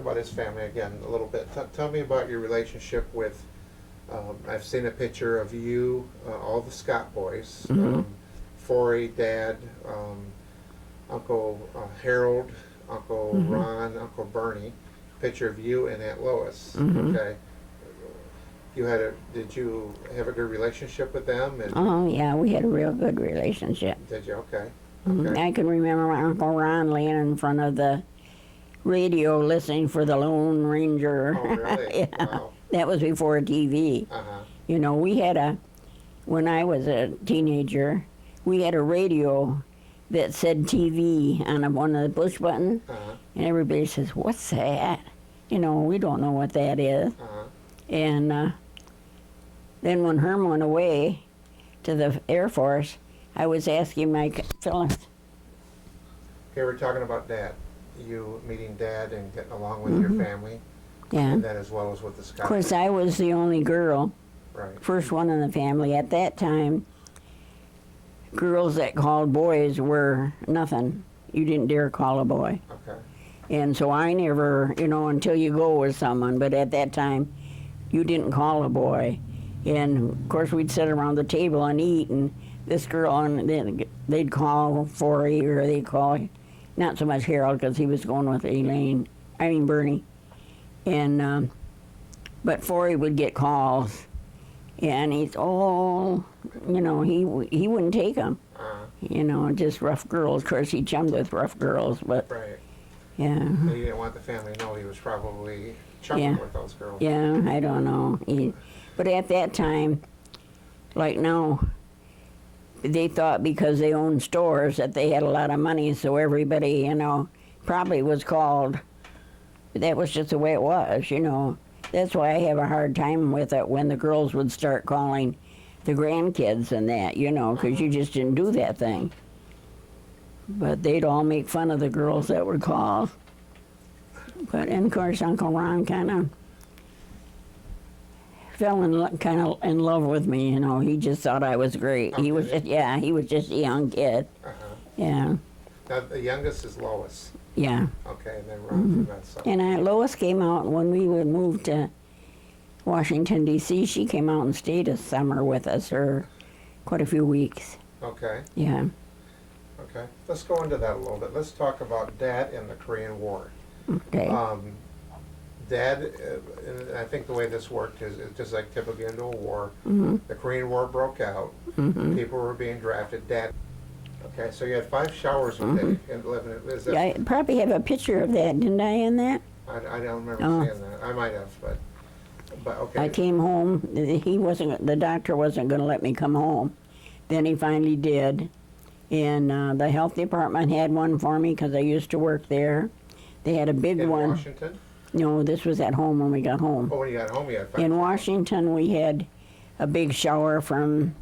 about his family again a little bit. Tell me about your relationship with. I've seen a picture of you, all the Scott boys, Forey, Dad, Uncle Harold, Uncle Ron, Uncle Bernie. Picture of you and Aunt Lois. Okay. Did you have a good relationship with them? And Oh, yeah, we had a real good relationship. did you? Okay. Mhm. Okay. I can remember my Uncle Ron laying in front of the radio listening for the Lone Ranger. Oh, really? Yeah. Wow. That was before TV. Uh-huh. You know, when I was a teenager, we had a radio that said TV on one of the push buttons, Uh-huh. and everybody says, "What's that?" You know, we don't know what that is. Uh-huh. And then when Herm went away to the Air Force, I was asking my fellows, Okay, we're talking about Dad. You meeting Dad and getting along with your family, yeah. and then as well as with the Scott. Of course, I was the only girl, Right. first one in the family. At that time, girls that called boys were nothing. You didn't dare call a boy. Okay. And so I never, you know, until you go with someone, but at that time, you didn't call a boy. And of course, we'd sit around the table and eat, and this girl, and then they'd call Forey, or they'd call, not so much Harold, because he was going with Bernie. And, but Forey would get calls, and he's, oh, you know, he wouldn't take them. You know, just rough girls. Of course, he chummed with rough girls, but Right. yeah. So you didn't want the family to know he was probably chumming Yeah. with those girls. Yeah, I don't know. But at that time, like now, they thought because they owned stores that they had a lot of money, so everybody, you know, probably was called. That was just the way it was, you know. That's why I have a hard time with it when the girls would start calling the grandkids and that, you know, because you just didn't do that thing. But they'd all make fun of the girls that were called. But, and of course, Uncle Ron kind of fell in love with me, you know. He just thought I was great. He was just, yeah, he was just a young kid. Uh-huh. Yeah, Now, the youngest is Lois. yeah. Okay, and then Ron from that side. And Lois came out when we would move to Washington, D.C. She came out and stayed a summer with us, or quite a few weeks. Okay, Yeah. okay. Let's go into that a little bit. Let's talk about Dad and the Korean War. Okay. Dad, and I think the way this worked is just like typically into a war. Mm-hmm. The Korean War broke out. Mm-hmm. People were being drafted. Dad. Okay, so you had 5 showers a day and living. Is that, Yeah, I probably have a picture of that, didn't I, in that? I don't remember Oh. seeing that. I might have, but okay. I came home, the doctor wasn't gonna let me come home. Then he finally did. And the health department had one for me because I used to work there. They had a big In one. Washington? No, this was at home when we got home. Oh, when you got home, you had fun. In Washington, we had a big shower from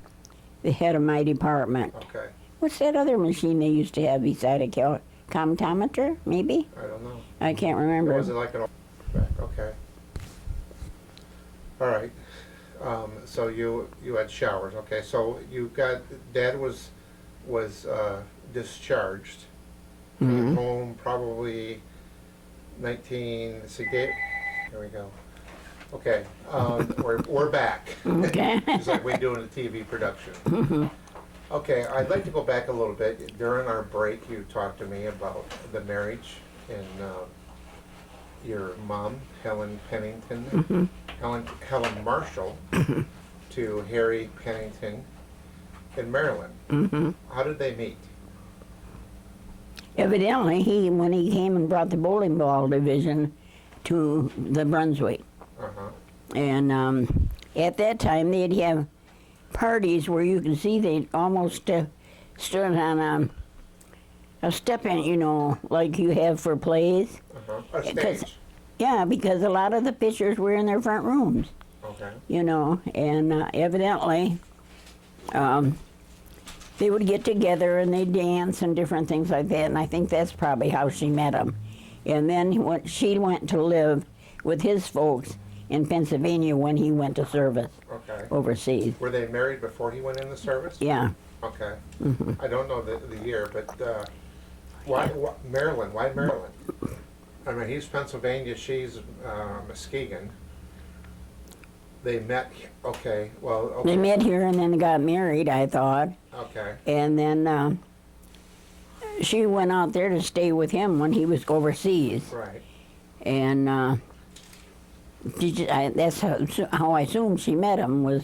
the head of my department. Okay, What's that other machine they used to have beside a comptometer, maybe? I don't know. I can't Or remember. was it like an back? Okay. All right. So you had showers. Okay. So you got Dad was discharged. Mhm. Home probably 19. Let's see, Dave. Here we go. Okay. We're back. Okay. It's like we do in a TV production. Okay, I'd like to go back a little bit. During our break, you talked to me about the marriage and your mom, Helen Pennington, Helen Marshall, to Harry Pennington in Maryland. How did they meet? Evidently, when he came and brought the bowling ball division to the Brunswick. Uh-huh. And at that time, they'd have parties where you could see they almost stood on a step in, like you have for plays. Uh-huh. A 'Cause- stage. Yeah, because a lot of the pictures were in their front rooms, Okay. and evidently they would get together and they'd dance and different things like that, and I think that's probably how she met him. And then she went to live with his folks in Pennsylvania when he went to service Okay. overseas. Were they married before he went in the service? Yeah. Okay. I don't know the year, but why Maryland? Why Maryland? I mean, he's Pennsylvania, she's Muskegon. They met, okay, well, okay. They met here and then got married, I thought. Okay, And then she went out there to stay with him when he was overseas. right. And that's how I assume she met him, was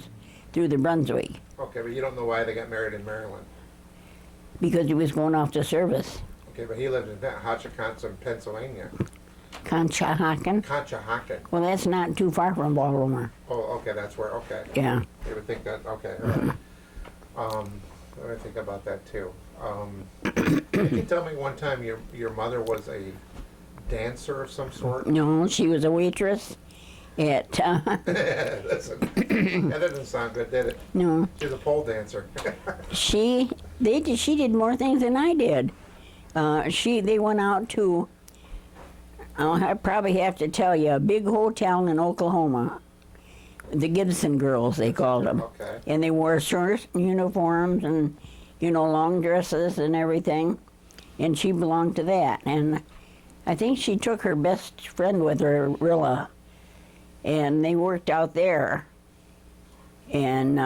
through the Brunswick, Okay, but you don't know why they got married in Maryland. because he was going off to service. Okay, but he lived in Hotchkiss, Pennsylvania. Conshohocken. Conshohocken. Well, that's not too far from Baltimore. Oh, okay, that's where, okay. Yeah. You would think that, okay, all right. Let me think about that too. Can you tell me one time your mother was a dancer of some sort? No, she was a waitress at, Listen, that doesn't sound good, did it? no, She's a pole dancer. she did more things than I did. They went out to, I probably have to tell you, a big hotel in Oklahoma. The Gibson girls, they called them. Okay. And they wore short uniforms and, long dresses and everything. And she belonged to that. And I think she took her best friend with her, Rilla. And they worked out there. And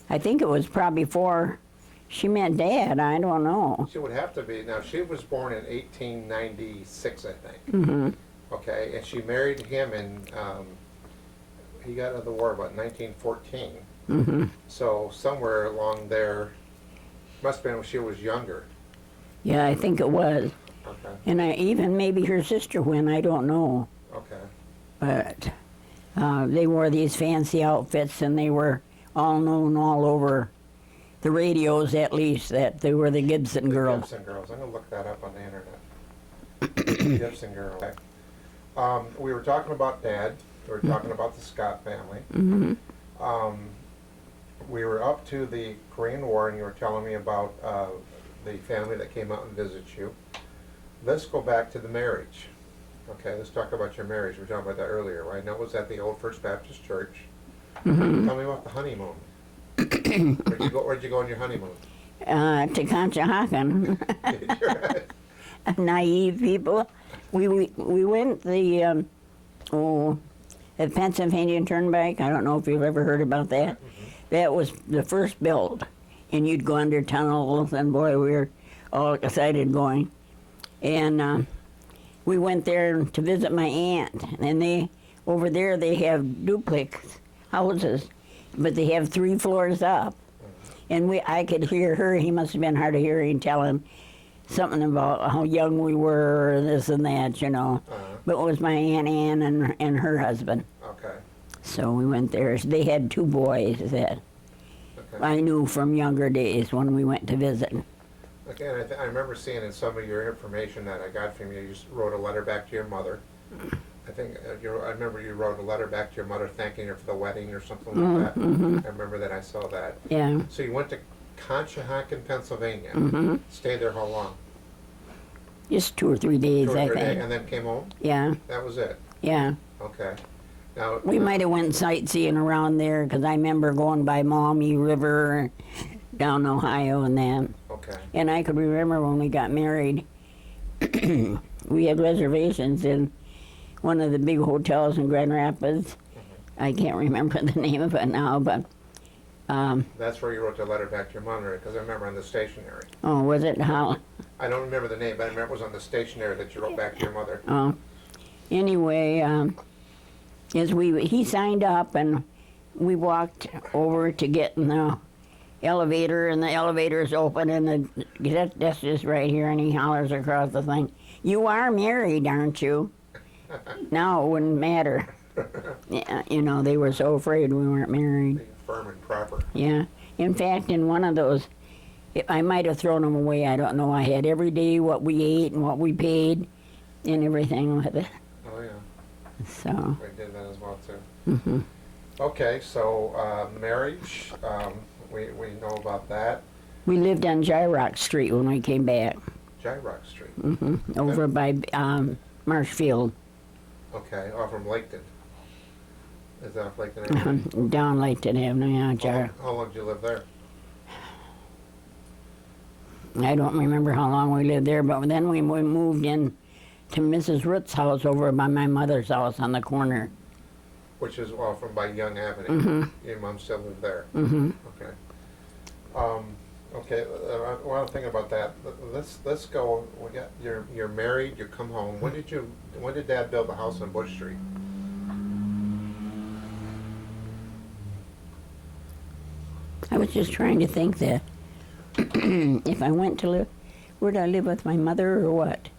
I think it was probably before she met Dad. I don't know. She would have to be. Now, she was born in 1896, I think. Mm-hmm. Okay, and she married him in, he got out of the war about 1914. Mm-hmm. So somewhere along there, must have been when she was younger. Yeah, I think it was. Okay, And even maybe her sister went, I don't know. okay. But they wore these fancy outfits and they were all known all over the radios, at least, that they were the Gibson girls. Gibson girls. I'm going to look that up on the internet. Gibson girls. Okay. We were talking about Dad. We were talking about the Scott family. Mm-hmm. We were up to the Korean War, and you were telling me about the family that came out and visited you. Let's go back to the marriage. Okay, let's talk about your marriage. We were talking about that earlier, right? Now, it was at the Old First Baptist Church. Mm-hmm. Tell me about the honeymoon. Where'd you go on your honeymoon? To Conshohocken. Naive people. We went the Pennsylvania Turnpike. I don't know if you've ever heard about that. That was the first build, and you'd go under tunnels, and boy, we were all excited going. And we went there to visit my aunt, and over there they have duplex houses, but they have 3 floors up. And I could hear her. He must have been hard of hearing, telling something about how young we were, this and that, you know. But it was my Aunt Ann and her husband. Okay, So we went there. They had 2 boys that okay. I knew from younger days when we went to visit. Again, I remember seeing in some of your information that I got from you, you wrote a letter back to your mother. I think, I remember you wrote a letter back to your mother thanking her for the wedding or something like that. I remember that I saw that. Yeah. So you went to Conshohocken, Pennsylvania. Stayed there how long? Just 2 or 3 days, 2 or I 3 days, think. and then came home? Yeah, That was it? yeah. Okay. Now, We might have went sightseeing around there because I remember going by Maumee River down Ohio and that. okay. And I could remember when we got married, we had reservations in one of the big hotels in Grand Rapids. I can't remember the name of it now, but That's where you wrote the letter back to your mother, because I remember on the stationery. oh, was it how? I don't remember the name, but I remember it was on the stationery that you wrote back to your mother. Oh, anyway, he signed up and we walked over to get in the elevator, and the elevator's open, and that's just right here, and he hollers across the thing, "You are married, aren't you?" No, it wouldn't matter. Yeah, you know, they were so afraid we weren't married. Being firm and proper. Yeah. In fact, in one of those, I might have thrown them away. I don't know. I had every day what we ate and what we paid and everything with it. Oh, yeah. So, I did that as well, too. Okay, so marriage, we know about that. we lived on Gyrock Street when we came back, Gyrock Street. over by Marshfield, Okay, off from Laketon. Is that off Laketon Avenue? down Laketon Avenue. Yeah, How long did you live there? I don't remember how long we lived there, but then we moved in to Mrs. Root's house over by my mother's house on the corner. Which is off from by Young Avenue. Your mom still lived there? Okay. Okay, one thing about that, let's go, we got, you're married, you come home. When did Dad build the house on Bush Street? I was just trying to think that if I went to live, where did I live with my mother or what?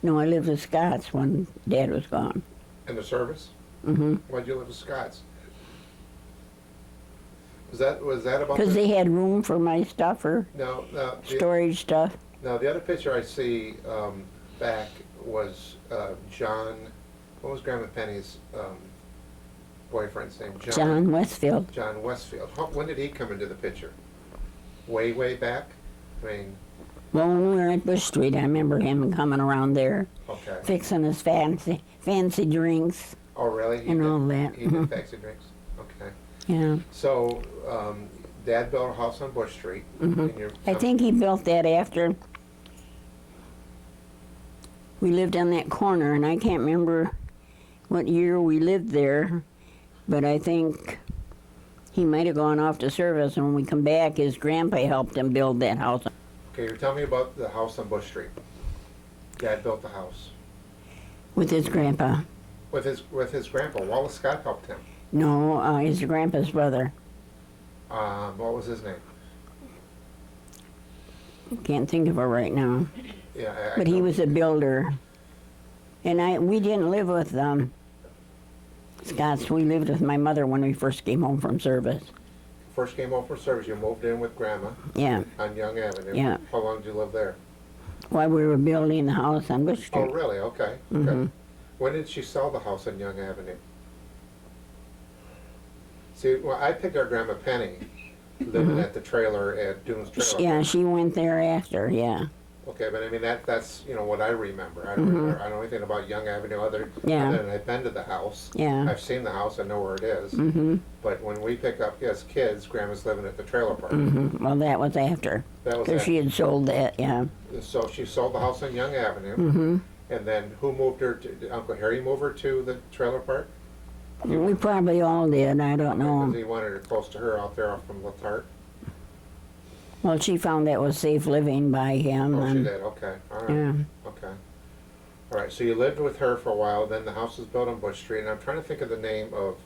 No, I lived with Scott's when Dad was gone. In the service? Mm-hmm. Why'd you live with Scott's? Was that about Because they had room for my stuff or No, storage stuff. no, the other picture I see back was John, what was Grandma Penny's boyfriend's name? John Westfield. John Westfield. When did he come into the picture? Way, way back? I mean, Well, when we were at Bush Street, I remember him coming around there, okay. fixing his fancy drinks. Oh, really? And all that. He did taxi drinks? Okay. Yeah. So, Dad built a house on Bush Street. And you're I think he built that after we lived on that corner, and I can't remember what year we lived there, but I think he might have gone off to service, and when we come back, his grandpa helped him build that house. Okay, you're telling me about the house on Bush Street. Dad built the house. With his grandpa. With his grandpa. Wallace Scott helped him. No, his grandpa's brother. What was his name? Can't think of her right now. Yeah, But he was a builder. And we didn't live with Scott's. We lived with my mother when we first came home from service. First came home from service, you moved in with Grandma Yeah, on Young Avenue. Yeah. How long did you live there? while we were building the house on Bush Oh, Street. really? Okay. Okay. When did she sell the house on Young Avenue? See, well, I picked our Grandma Penny living at the trailer at Dunes Trailer. Yeah, she went there after, yeah. Okay, but I mean, that's, what I remember. I don't remember, I don't know anything about Young Avenue other Yeah. than I've been to the house. Yeah. I've seen the house, I know where it is. But when we pick up as kids, Grandma's living at the trailer park. Well, that was after. That was Because she had sold that, yeah. So she sold the house on Young Avenue. And then who moved her to, did Uncle Harry move her to the trailer park? We probably all did, I don't Because know. he wanted her close to her out there off from Latart. Well, she found that was safe living by him. Oh, she and, did, okay, all right, Yeah. okay. All right, so you lived with her for a while, then the house was built on Bush Street, and I'm trying to think of the name of,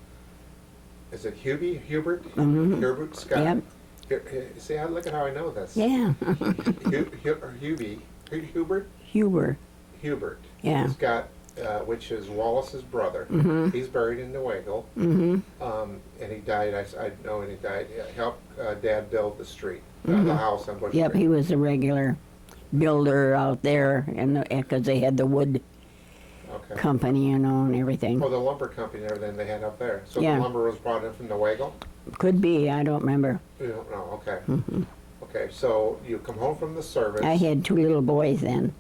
is it Hubert? Hubert Scott? Yep. See, look at how I know this. Yeah. Hubie, Hubert? Huber. Hubert. Yeah. He's got, which is Wallace's brother. Mm-hmm. He's buried in Newaygle. Mm-hmm. And he died, I know when he died, he helped Dad build the street, Mhm. the house on Bush Yep, Street. he was a regular builder out there, and because they had the wood Okay. company, you know, and everything. Oh, the lumber company and everything they had up there. So Yeah. the lumber was brought in from Newaygle? Could be, I don't remember. You don't know, okay. Mhm. Okay, so you come home from the service. I had 2 little boys then.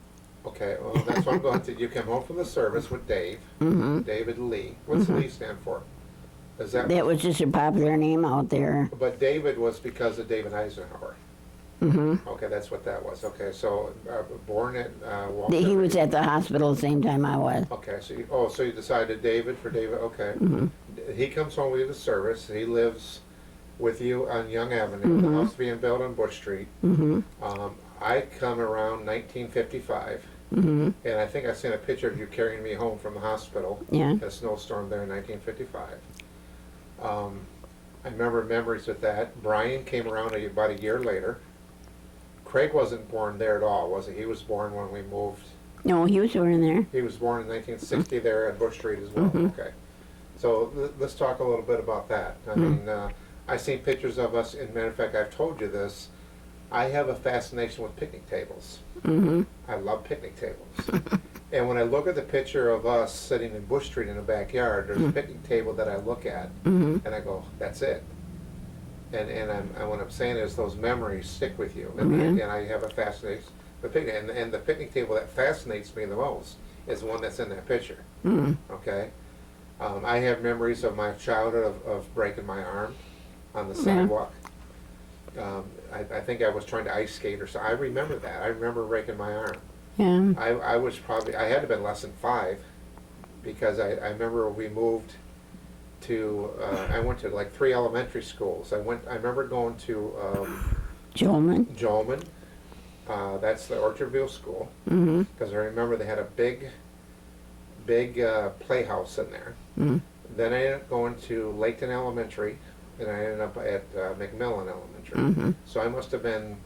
Okay, well, that's what I'm going to. You come home from the service with Dave, Hmm. David Lee. What's Lee stand for? Is that? That was just a popular name out there. But David was because of David Eisenhower. Hmm. Okay, that's what that was. Okay, so born at Walter He was Reed. at the hospital the same time I was. Okay, so you decided David for David. Okay, Hmm. he comes home with you to service. He lives with you on Young Avenue. The house being built on Bush Street. Hmm. I come around 1955, Hmm. and I think I seen a picture of you carrying me home from the hospital. Yeah. A snowstorm there in 1955. I remember memories with that. Brian came around about a year later. Craig wasn't born there at all, was he? He was born when we moved. No, he was in there. He was born in 1960 there at Bush Street as well. Mhm. Okay. So let's talk a little bit about that. I mean, I seen pictures of us, and matter of fact, I've told you this. I have a fascination with picnic tables. Hmm. I love picnic tables. And when I look at the picture of us sitting in Bush Street in the backyard, there's a picnic table that I look at, Hmm. and I go, that's it. And what I'm saying is those memories stick with you. And, Mhm. and I have a fascination with picnic. And the picnic table that fascinates me the most is the one that's in that picture. Hmm. Okay? I have memories of my childhood of breaking my arm on the Yeah. sidewalk. I think I was trying to ice skate or so. I remember that. I remember breaking my arm. Yeah. I was probably, I had to have been less than 5 because I remember we moved to, I went to like 3 elementary schools. I remember going to Jolman. Jolman, that's the Orchardville School, Hmm. because I remember they had a big playhouse in there. Hmm. Then I ended up going to Layton Elementary, and I ended up at McMillan Elementary. Hmm. So it must have been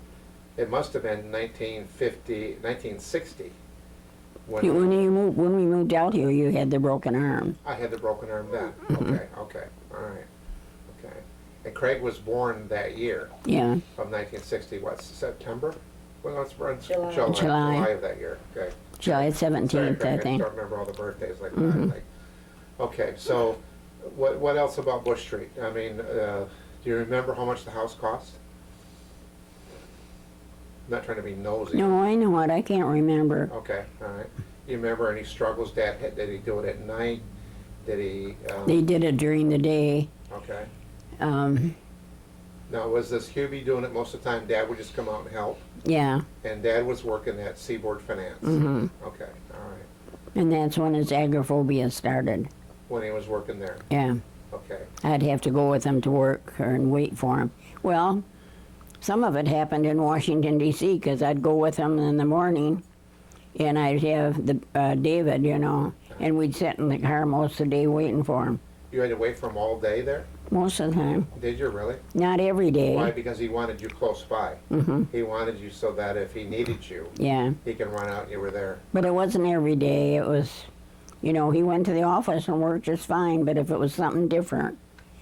1950, 1960. When we moved out here, you had the broken arm. I had the broken arm then. Okay, all right, okay. And Craig was born that year Yeah. of 1960. What, September? Well, it's July. July. of that year. Okay. July Sorry, 17th, Craig, I think. don't remember all the birthdays like Mhm. that. Like, okay, so what else about Bush Street? I mean, do you remember how much the house cost? I'm not trying to be nosy. No, I know it. I can't remember. Okay, all right. You remember any struggles Dad had? Did he do it at night? Did he? They did it during the day. Okay. Um, Now, was this Hubie doing it most of the time? Dad would just come out and help? yeah. And Dad was working at Seaboard Finance? Hmm. Okay, all right. And that's when his agoraphobia started. When he was working there? Yeah. Okay. I'd have to go with him to work and wait for him. Well, some of it happened in Washington, D.C., because I'd go with him in the morning, and I'd have David, you know, and we'd sit in the car most of the day waiting for him. You had to wait for him all day there? Most of the time. Did you really? Not every day. Why? Because he wanted you close by. Hmm. He wanted you so that if he needed you, Yeah. he can run out and you were there. But it wasn't every day. It was, you know, he went to the office and worked just fine, but if it was something different,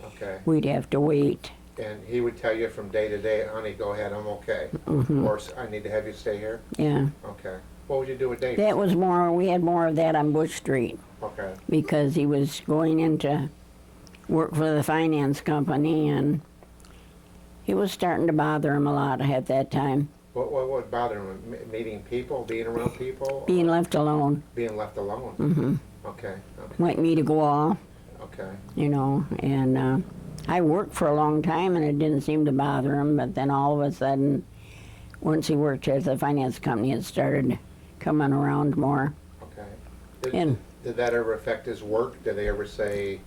Okay. we'd have to wait. And he would tell you from day to day, honey, go ahead, I'm okay. Hmm. Or I need to have you stay here. Yeah. Okay. What would you do with Dave? That was more, we had more of that on Bush Street Okay. because he was going into work for the finance company and it was starting to bother him a lot at that time, What would bother him? Meeting people, being around people, being left alone. being left alone? Hmm. Okay. Okay. Want me to go off, Okay. you know, and I worked for a long time and it didn't seem to bother him, but then all of a sudden, once he worked at the finance company, it started coming around more. Okay. And Did that ever affect his work? Did they ever say?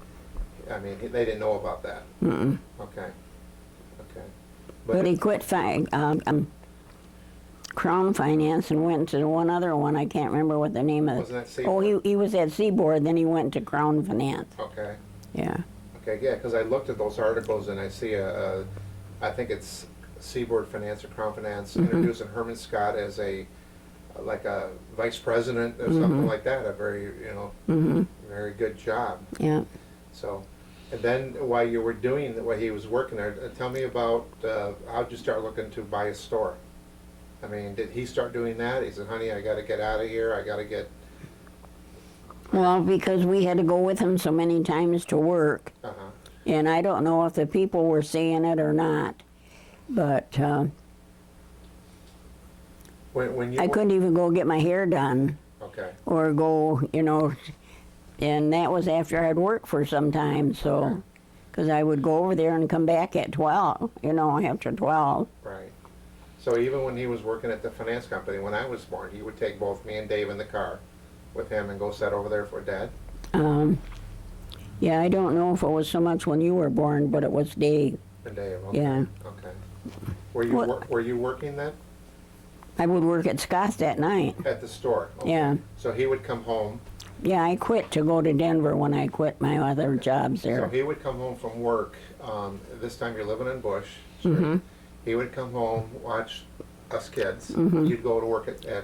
I mean, they didn't know about that. mm-mm. Okay. Okay. But he quit Crown Finance and went to one other one. I can't remember what the name of it. Wasn't that Oh, Seaboard? he was at Seaboard, then he went to Crown Finance. Okay. Yeah. Okay. Yeah, because I looked at those articles and I see I think it's Seaboard Finance or Crown Finance Mhm. introducing Herman Scott as a like a vice president or something like that, a very, very good job. Yeah. So, and then while you were doing, while he was working there, tell me about, how'd you start looking to buy a store? I mean, did he start doing that? He said, honey, I gotta get out of here, I gotta get, Well, because we had to go with him so many times to work, uh-huh, and I don't know if the people were saying it or not, but when you. I couldn't even go get my hair done Okay, or go, and that was after I'd worked for some time, so, because I would go over there and come back at 12, after 12. right. So even when he was working at the finance company, when I was born, he would take both me and Dave in the car with him and go sit over there for Dad? Yeah, I don't know if it was so much when you were born, but it was Dave. And Dave, okay. Yeah. Okay. Were What- were you working then? I would work at Scott's that night. At the store? Okay. Yeah. So he would come home, Yeah, I quit to go to Denver when I quit my other jobs so there. he would come home from work, this time you're living in Bush. Street. Mm-hmm. He would come home, watch us kids. You'd go to work at Yeah,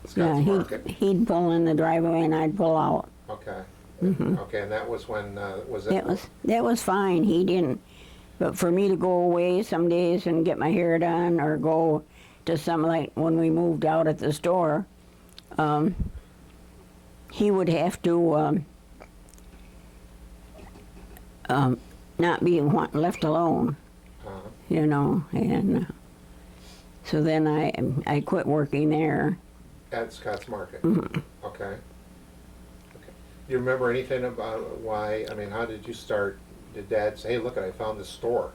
Scott's Market. he'd pull in the driveway and I'd pull out. Okay. Okay, and that was when, was it? That was fine. He didn't. But for me to go away some days and get my hair done or go to some, like when we moved out at the store, he would have to not be left alone, Uh-huh. and so then I quit working there. At Scott's Market? Mm-hmm. Okay. Okay. Do you remember anything about why, I mean, how did you start? Did Dad say, hey, look, I found this store.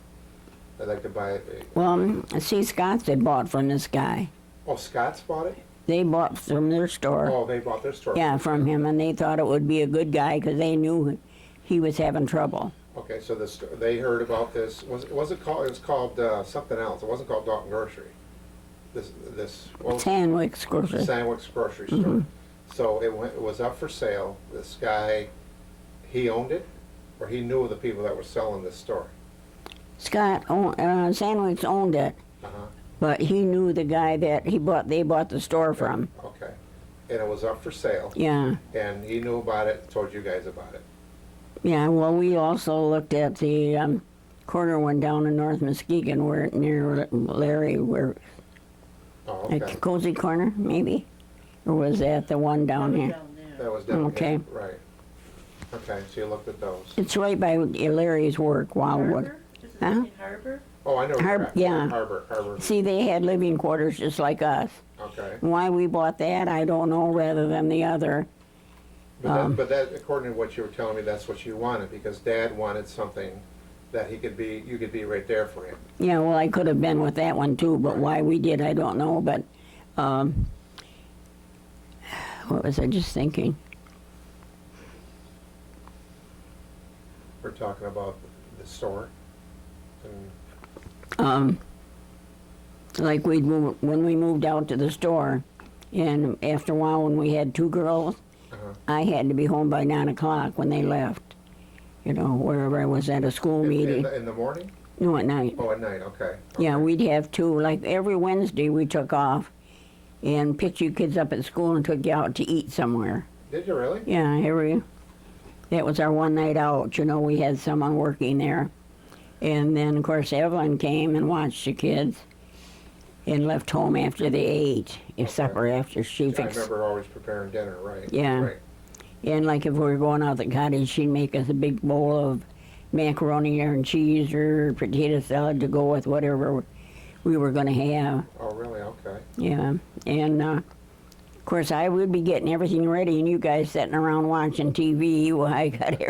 I'd like to buy it. Well, see, Scott's had bought from this guy. Oh, Scott's bought it? They bought from their store. Oh, they bought their store? Yeah, from him, and they thought it would be a good guy because they knew he was having trouble. Okay, so they heard about this, it was called something else, it wasn't called Dalton Grocery. What was it? Sandwick's grocery. Sandwick's Grocery Store. So it was up for sale, this guy, he owned it, or he knew of the people that were selling this store? Sandwick's owned it, Uh-huh, but he knew the guy that they bought the store from. okay. And it was up for sale, Yeah, and he knew about it, told you guys about it. yeah. Well, we also looked at the corner one down in North Muskegon, where near Larry, where Oh, at okay. Cozy Corner, maybe, or was that the one down Probably here? down there. That was down Okay. here, right. Okay, so you looked at those. It's right by Larry's work, Wildwood. Harbor? Is it Huh? in Harbor? Oh, I know where you're at. Yeah. Harbor, See, they had living quarters just like us. okay. Why we bought that, I don't know, rather than the other. But that, according to what you were telling me, that's what you wanted, because Dad wanted something that you could be right there for him. Yeah, well, I could have been with that one too, but why we did, I don't know. But what was I just thinking? We're talking about the store. And, Like when we moved out to the store, and after a while when we had two girls, uh-huh. I had to be home by 9 o'clock when they left. Wherever I was at a school meeting. In the morning? No, at night. Oh, at night, okay. Yeah, Okay. we'd have two. Like every Wednesday, we took off and picked you kids up at school and took you out to eat somewhere. Did you really? Yeah, that was our one night out. We had someone working there. And then, of course, Evelyn came and watched the kids and left home after they ate, supper after she I fixed. remember always preparing dinner, right? Yeah. Right. And like if we were going out to the cottage, she'd make us a big bowl of macaroni and cheese or potato salad to go with whatever we were going to have. Oh, really? Okay. Yeah. And, of course, I would be getting everything ready, and you guys sitting around watching TV while I got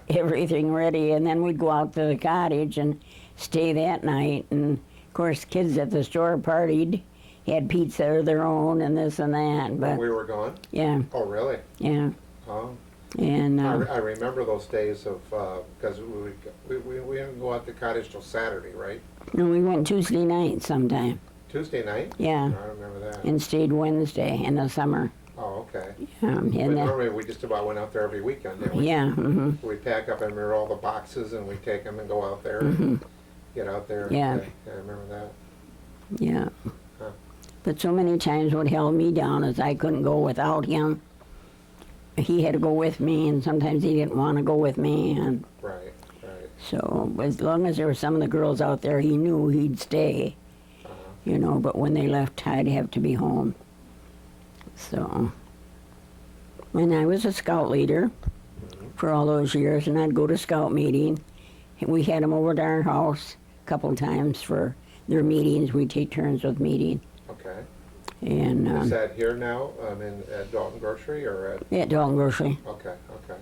everything ready. And then we'd go out to the cottage and stay that night. And, of course, kids at the store partied, had pizza of their own and this and that. When But, we were gone? yeah, Oh, really? yeah. Oh. And, I remember those days of, because we didn't go out to cottage till Saturday, right? no, we went Tuesday night sometime. Tuesday night? Yeah. I remember that. And stayed Wednesday in the summer. Oh, okay. But And then, normally we just about went out there every weekend, didn't we? yeah, We'd pack up and remember all the boxes and we'd take them and go out there, get out there. Yeah. I remember that. yeah. Huh. But so many times what held me down is I couldn't go without him. He had to go with me, and sometimes he didn't want to go with me. And Right, right. so as long as there were some of the girls out there, he knew he'd stay. Uh-huh. You know, but when they left, I'd have to be home. So, and I was a scout leader for all those years, and I'd go to scout meeting. We had them over to our house a couple times for their meetings. We'd take turns with meeting. Okay. And Is that here now, at Dalton Grocery or at? at Dalton Grocery, Okay, okay.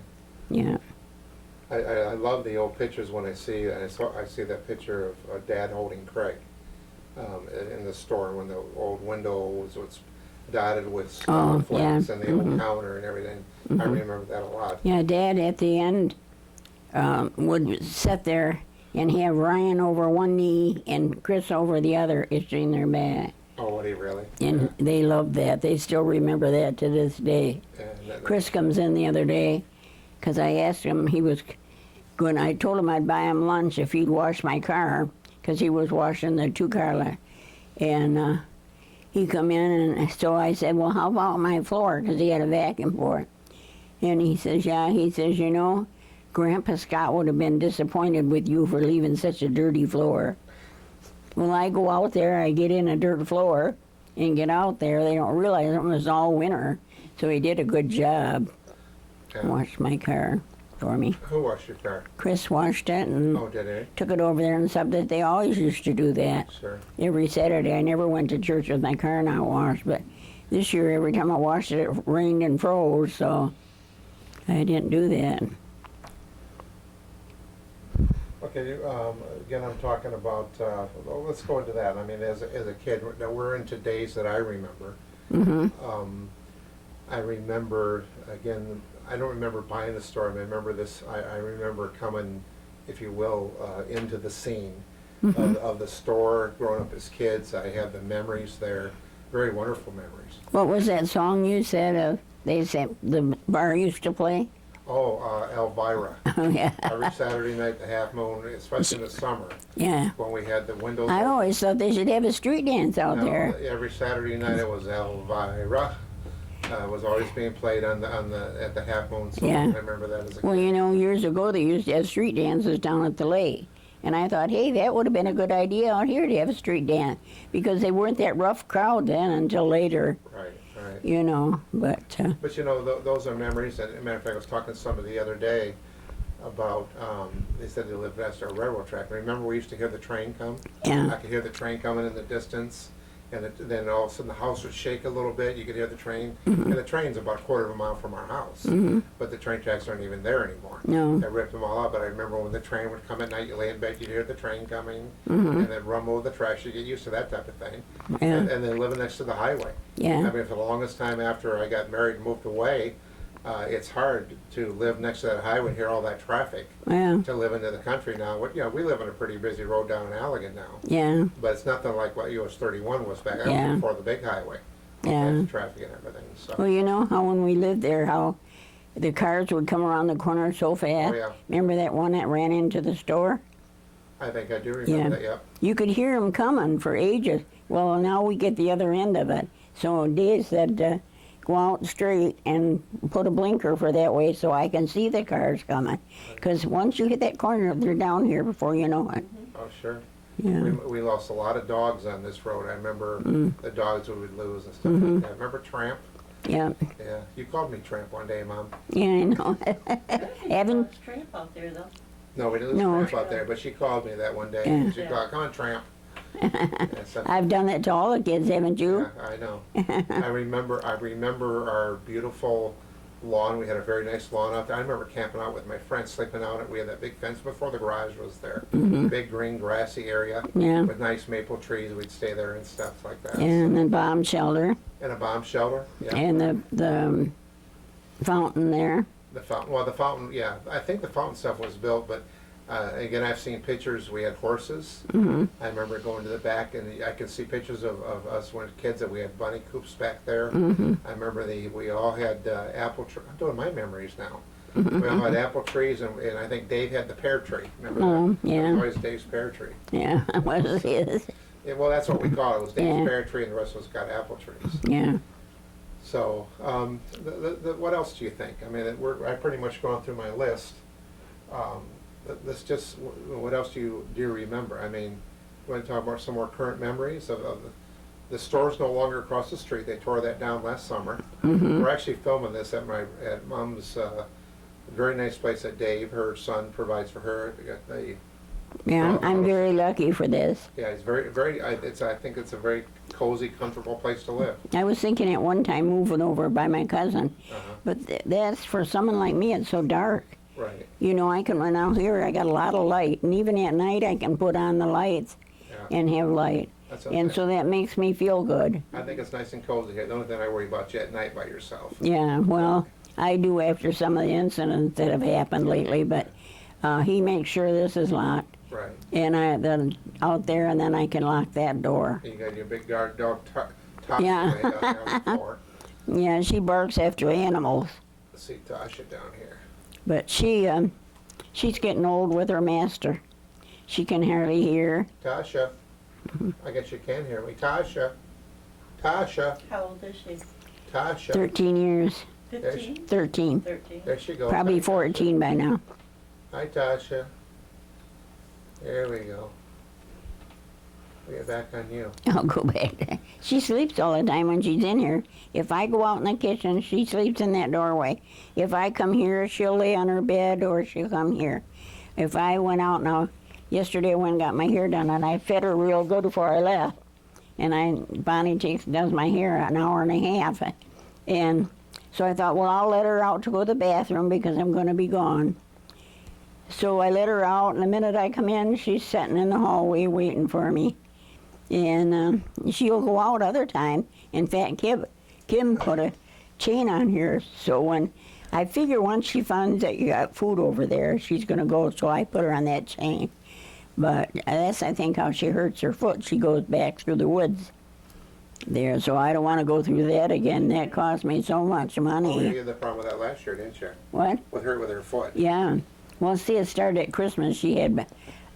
yeah. I love the old pictures when I see, I see that picture of Dad holding Craig in the store when the old window was dotted with Oh, snowflakes yeah. and the old counter and everything. I remember that a lot. Yeah, Dad at the end would sit there and have Ryan over one knee and Chris over the other, itching their back. Oh, would he really? And they loved that. They still remember that to this day. Yeah, Chris comes in the other day because I asked him, he was going, I told him I'd buy him lunch if he'd wash my car because he was washing the two-car lot. And he come in, and so I said, well, how about my floor? Because he had a vacuum for it. And he says, yeah, he says, you know, Grandpa Scott would have been disappointed with you for leaving such a dirty floor. Well, I go out there, I get in a dirt floor and get out there. They don't realize it was all winter. So he did a good job. Yeah. Washed my car for me. Who washed your car? Chris washed it and Oh, did he? took it over there and something. They always used to do that. Sure. Every Saturday. I never went to church with my car not washed, but this year every time I washed it, it rained and froze, so I didn't do that. Okay, again, I'm talking about, well, let's go into that. I mean, as a kid, now we're into days that I remember. I remember, again, I don't remember buying the store. I remember this, I remember coming, if you will, into the scene of the store, growing up as kids. I have the memories there, very wonderful memories. What was that song you said they said the bar used to play? Oh, Elvira. Oh, yeah. Every Saturday night, the Half Moon, especially in the summer, Yeah. when we had the windows I open. always thought they should have a street dance out No, there. every Saturday night it was Elvira. Was always being played at the Half Moon song. Yeah. I remember that as a Well, kid. you know, years ago they used to have street dances down at the lake. And I thought, hey, that would have been a good idea out here to have a street dance. Because they weren't that rough crowd then until later, Right, right. you know. But, But you know, those are memories. And as a matter of fact, I was talking to somebody the other day about, they said they lived past our railroad track. Remember we used to hear the train come? yeah. I could hear the train coming in the distance. And then all of a sudden the house would shake a little bit. You could hear the train. And the train's about a quarter of a mile from our house. But the train tracks aren't even there anymore. No. They ripped them all out. But I remember when the train would come at night, you lay in bed, you'd hear the train coming. And then rumble of the tracks. You get used to that type of thing. Yeah. And then living next to the highway. Yeah. I mean, for the longest time after I got married and moved away, it's hard to live next to that highway and hear all that traffic. Well, To live into the country now, we live on a pretty busy road down in Allegan now. yeah. But it's nothing like what US 31 was back. That Yeah. was before the big highway. Yeah. Lots of traffic and everything. So. Well, you know how when we lived there, how the cars would come around the corner so fast? Oh, yeah. Remember that one that ran into the store? I think I do remember Yeah. that. Yep. You could hear them coming for ages. Well, now we get the other end of it. So Dave said, go out straight and put a blinker for that way so I can see the cars coming. Because once you hit that corner, they're down here before you know it. Oh, sure. Yeah. We lost a lot of dogs on this road. I remember the dogs we would lose and stuff like that. Remember Tramp? Yeah. Yeah. You called me Tramp one day, Mom. Yeah, I know. Haven't- It's tramp out there though. No, we didn't lose No. Tramp out there, but she called me that one day. Yeah. She called, come on, Tramp. And so- I've done that to all the kids, haven't you? Yeah, I know. I remember our beautiful lawn. We had a very nice lawn out there. I remember camping out with my friends, sleeping out. We had that big fence before the garage was there. Big green grassy area Yeah. with nice maple trees. We'd stay there and stuff like that. And the bomb shelter And a bomb shelter. Yeah. and the fountain there. The fountain. Well, the fountain. Yeah, I think the fountain stuff was built, but again, I've seen pictures. We had horses. I remember going to the back, and I can see pictures of us when kids that we had bunny coops back there. I remember we all had apple trees. I'm doing my memories now. We all had apple trees, and I think Dave had the pear tree. Remember Oh, that? yeah. That was always Dave's pear tree. Yeah, what is his? Yeah, well, that's what we call it. It was Dave's Yeah. pear tree and the rest of us got apple trees. Yeah. So, what else do you think? I mean, I pretty much gone through my list. Let's just, what else do you remember? I mean, you want to talk about some more current memories of the store's no longer across the street. They tore that down last summer. Hmm. We're actually filming this at Mom's very nice place that Dave, her son, provides for her. Yeah, I'm very lucky for this. Yeah, it's I think it's a very cozy, comfortable place to live. I was thinking at one time moving over by my cousin, Uh-huh. but that's for someone like me, it's so dark. Right. You know, I can run out here, I got a lot of light, and even at night I can put on the lights Yeah. and have light. That's And okay. so that makes me feel good. I think it's nice and cozy here. The only thing I worry about you at night by yourself. Yeah, well, I do after some of the incidents that have happened lately, but he makes sure this is locked. Right. And then out there, and then I can lock that door. You got your big guard dog Top Yeah. down there on the floor. Yeah, she barks after animals, Let's see Tasha down here. but she's getting old with her master. She can hardly hear. Tasha. I guess you can hear me. Tasha. Tasha. How old is she? Tasha. 13 years, 15? 13, 13? There she goes. probably Hi, 14 by now. Hi, Tasha. There we go. We get back on you. I'll go back. She sleeps all the time when she's in here. If I go out in the kitchen, she sleeps in that doorway. If I come here, she'll lay on her bed or she'll come here. If I went out now, yesterday I went and got my hair done and I fed her real good before I left. And Bonnie does my hair an hour and a half. And so I thought, well, I'll let her out to go to the bathroom because I'm going to be gone. So I let her out, and the minute I come in, she's sitting in the hallway waiting for me. And she'll go out other time. In fact, Kim put a chain on here, so when I figure once she finds that you got food over there, she's going to go, so I put her on that chain. But that's, I think, how she hurts her foot. She goes back through the woods there, so I don't want to go through that again. That cost me so much Oh, money. you had the problem with that last year, didn't you? What? With her foot. Yeah. Well, see, it started at Christmas. She had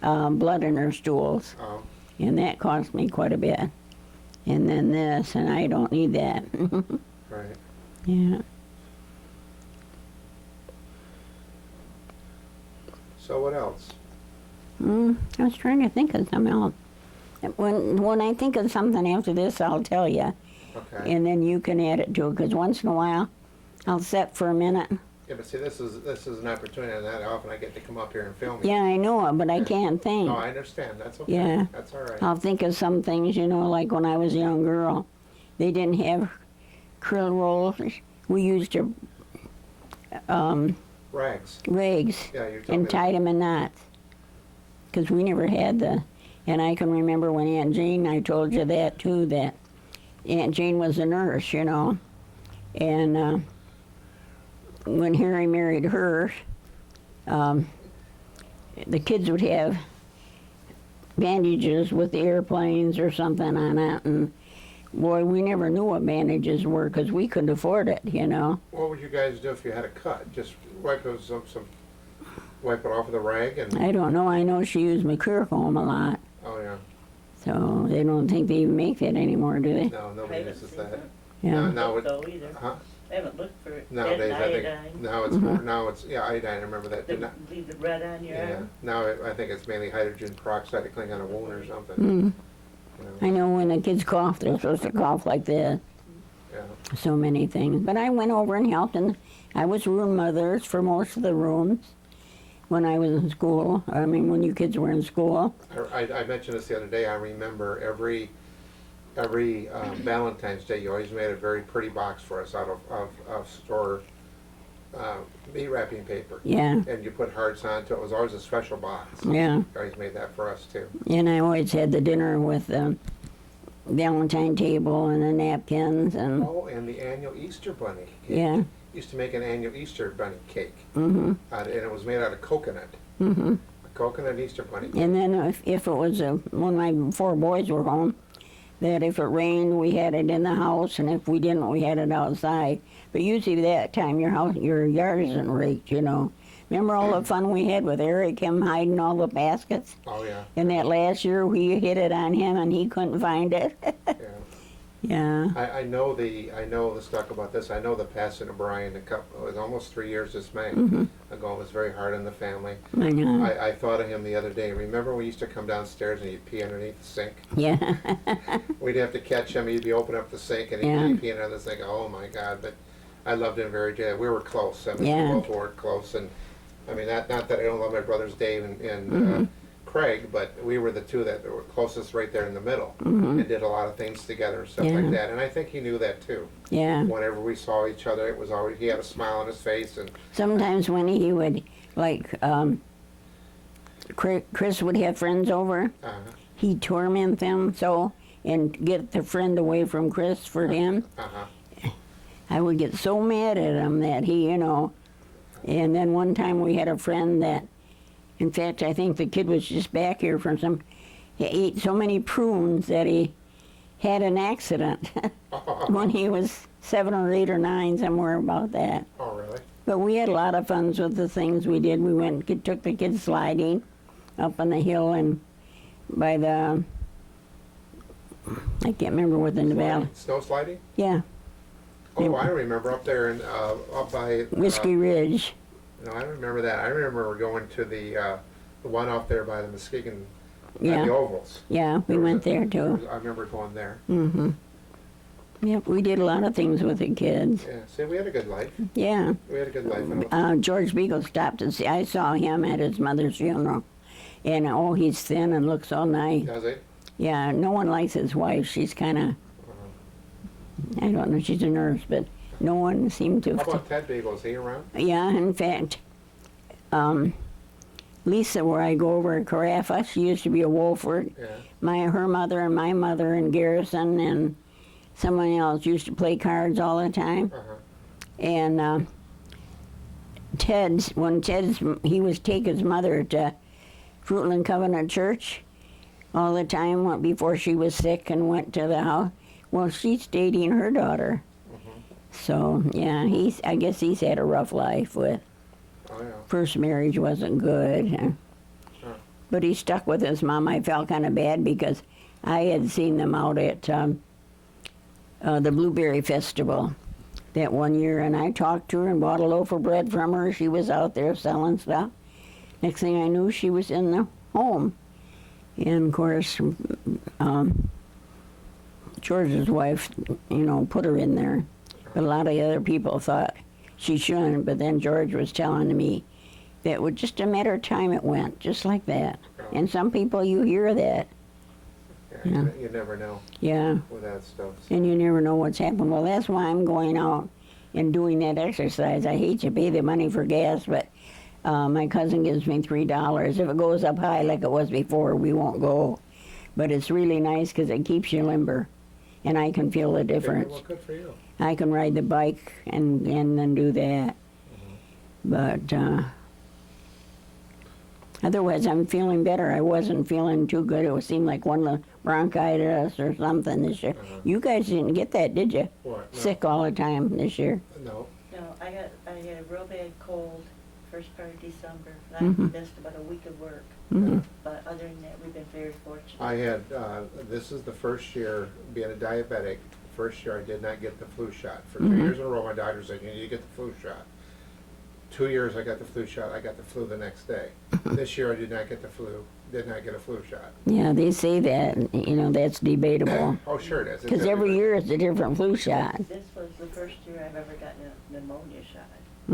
blood in her stools, Oh, and that cost me quite a bit. And then this, and I don't need that. right. Yeah. So what else? I was trying to think of something else. When I think of something after this, I'll tell you, Okay. and then you can add it to it. Because once in a while, I'll sit for a minute. Yeah, but see, this is an opportunity, and that often I get to come up here and film you. Yeah, I know it, but I can't think. No, I understand. That's okay. Yeah. That's all right. I'll think of some things, you know, like when I was a young girl, they didn't have krill rolls. We used to Rags. rags Yeah, you're telling and me. tied them in knots. Because we never had and I can remember when Aunt Jane, I told you that too, that Aunt Jane was a nurse, you know. And when Harry married her, the kids would have bandages with the airplanes or something on it. And boy, we never knew what bandages were because we couldn't afford it, you know. What would you guys do if you had a cut? Just wipe wipe it off with a rag and. I don't know. I know she used McCurcomb a lot. Oh yeah. So they don't think they even make that anymore, do they? No, I nobody haven't uses seen that. that. Yeah. Now it. Though either. Huh? I haven't looked for it. Nowadays, That I think iodine. now it's more. Now it's iodine. I remember that. Did not. Leave the red on your Yeah. arm. Now I think it's mainly hydrogen peroxide to clean on a wound or something. Mm. You I know? know when the kids cough, they're supposed to cough like this. Yeah. So many things. But I went over and helped, and I was room mothers for most of the rooms when I was in school. I mean, when you kids were in school. I mentioned this the other day. I remember every Valentine's Day, you always made a very pretty box for us out of store meat wrapping paper. Yeah, And you put hearts onto it. It was always a special box. yeah. You always made that for us too. And I always had the dinner with the Valentine table and the napkins and Oh, and the annual Easter bunny cake. yeah. Used to make an annual Easter bunny cake, Mhm. and it was made out of coconut. Mhm. A coconut Easter bunny. And then if it was when my 4 boys were home, that if it rained, we had it in the house, and if we didn't, we had it outside. But usually that time, your yard isn't raked, you know. Remember all the fun we had with Eric, him hiding all the baskets? Oh, yeah, And that last year we hit it on him and he couldn't find it. yeah. Yeah. I know let's talk about this. I know the passing of Brian it was almost 3 years this May ago. It was very hard on the family. I know. I thought of him the other day. Remember we used to come downstairs and he'd pee underneath the sink? Yeah. We'd have to catch him. He'd be opening up the sink and he'd Yeah. be peeing under the sink. Oh my God. But I loved him very dearly. We were close. I mean, Yeah. we both were close. And I mean, not that I don't love my brothers Dave and Craig, but we were the two that were closest right there in the middle and did a lot of things together and stuff Yeah. like that. And I think he knew that too. Yeah. Whenever we saw each other, it was always, he had a smile on his face. And Sometimes when he would, like, Chris would have friends over, he'd torment them so and get the friend away from Chris for him. I would get so mad at him that he, you know. And then one time we had a friend that, in fact, I think the kid was just back here from he ate so many prunes that he had an accident when he was 7 or 8 or 9, somewhere about that. Oh, really? But we had a lot of fun with the things we did. We took the kids sliding up on the hill and by the, I can't remember what in the valley. Snow sliding? Yeah, Oh, I remember up there in, up by. Whiskey Ridge. No, I don't remember that. I remember going to the one out there by the Muskegon, Yeah. the ovals. Yeah, we went there too. I remember going there. Mm-hmm. Yep, we did a lot of things with the kids. Yeah, see, we had a good life. Yeah. We had a good life. George Beagle stopped to see. I saw him at his mother's funeral. And, oh, he's thin and looks so nice. Does it? Yeah, no one likes his wife. She's kind of, I don't know, she's a nurse, but no one seemed to. How about Ted Beagle? Is he around? Yeah, in fact, Lisa, where I go over at Carafa, she used to be a Wolford. Yeah. Her mother and my mother and Garrison and someone else used to play cards all the time. And he was take his mother to Fruitland Covenant Church all the time before she was sick and went to the house. Well, she's dating her daughter. So, yeah, I guess he's had a rough life with. Oh, yeah. First marriage wasn't good. But he stuck with his mom. I felt kind of bad because I had seen them out at the Blueberry Festival that one year, and I talked to her and bought a loaf of bread from her. She was out there selling stuff. Next thing I knew, she was in the home. And, of course, George's wife, put her in there. But a lot of other people thought she shouldn't. But then George was telling me that with just a matter of time it went, just like that. And some people, you hear that. Yeah. You never know Yeah. with that stuff. And you never know what's happened. Well, that's why I'm going out and doing that exercise. I hate to pay the money for gas, but my cousin gives me $3. If it goes up high like it was before, we won't go. But it's really nice because it keeps you limber, and I can feel the difference. Well, good for you. I can ride the bike and then do that. But otherwise, I'm feeling better. I wasn't feeling too good. It seemed like one of the bronchitis or something this year. You guys didn't get that, did you? What? No. Sick all the time this year. No. No, I had a real bad cold first part of December. And I missed about a week of work. But other than that, we've been very fortunate. I had, this is the first year, being a diabetic, first year I did not get the flu shot. For 2 years in a row, my doctor said, you need to get the flu shot. 2 years I got the flu shot, I got the flu the next day. This year I did not get the flu, did not get a flu shot. Yeah, they say that. That's debatable. Oh, sure it is. It's Because every year it's a different flu shot. This was the first year I've ever gotten a pneumonia shot.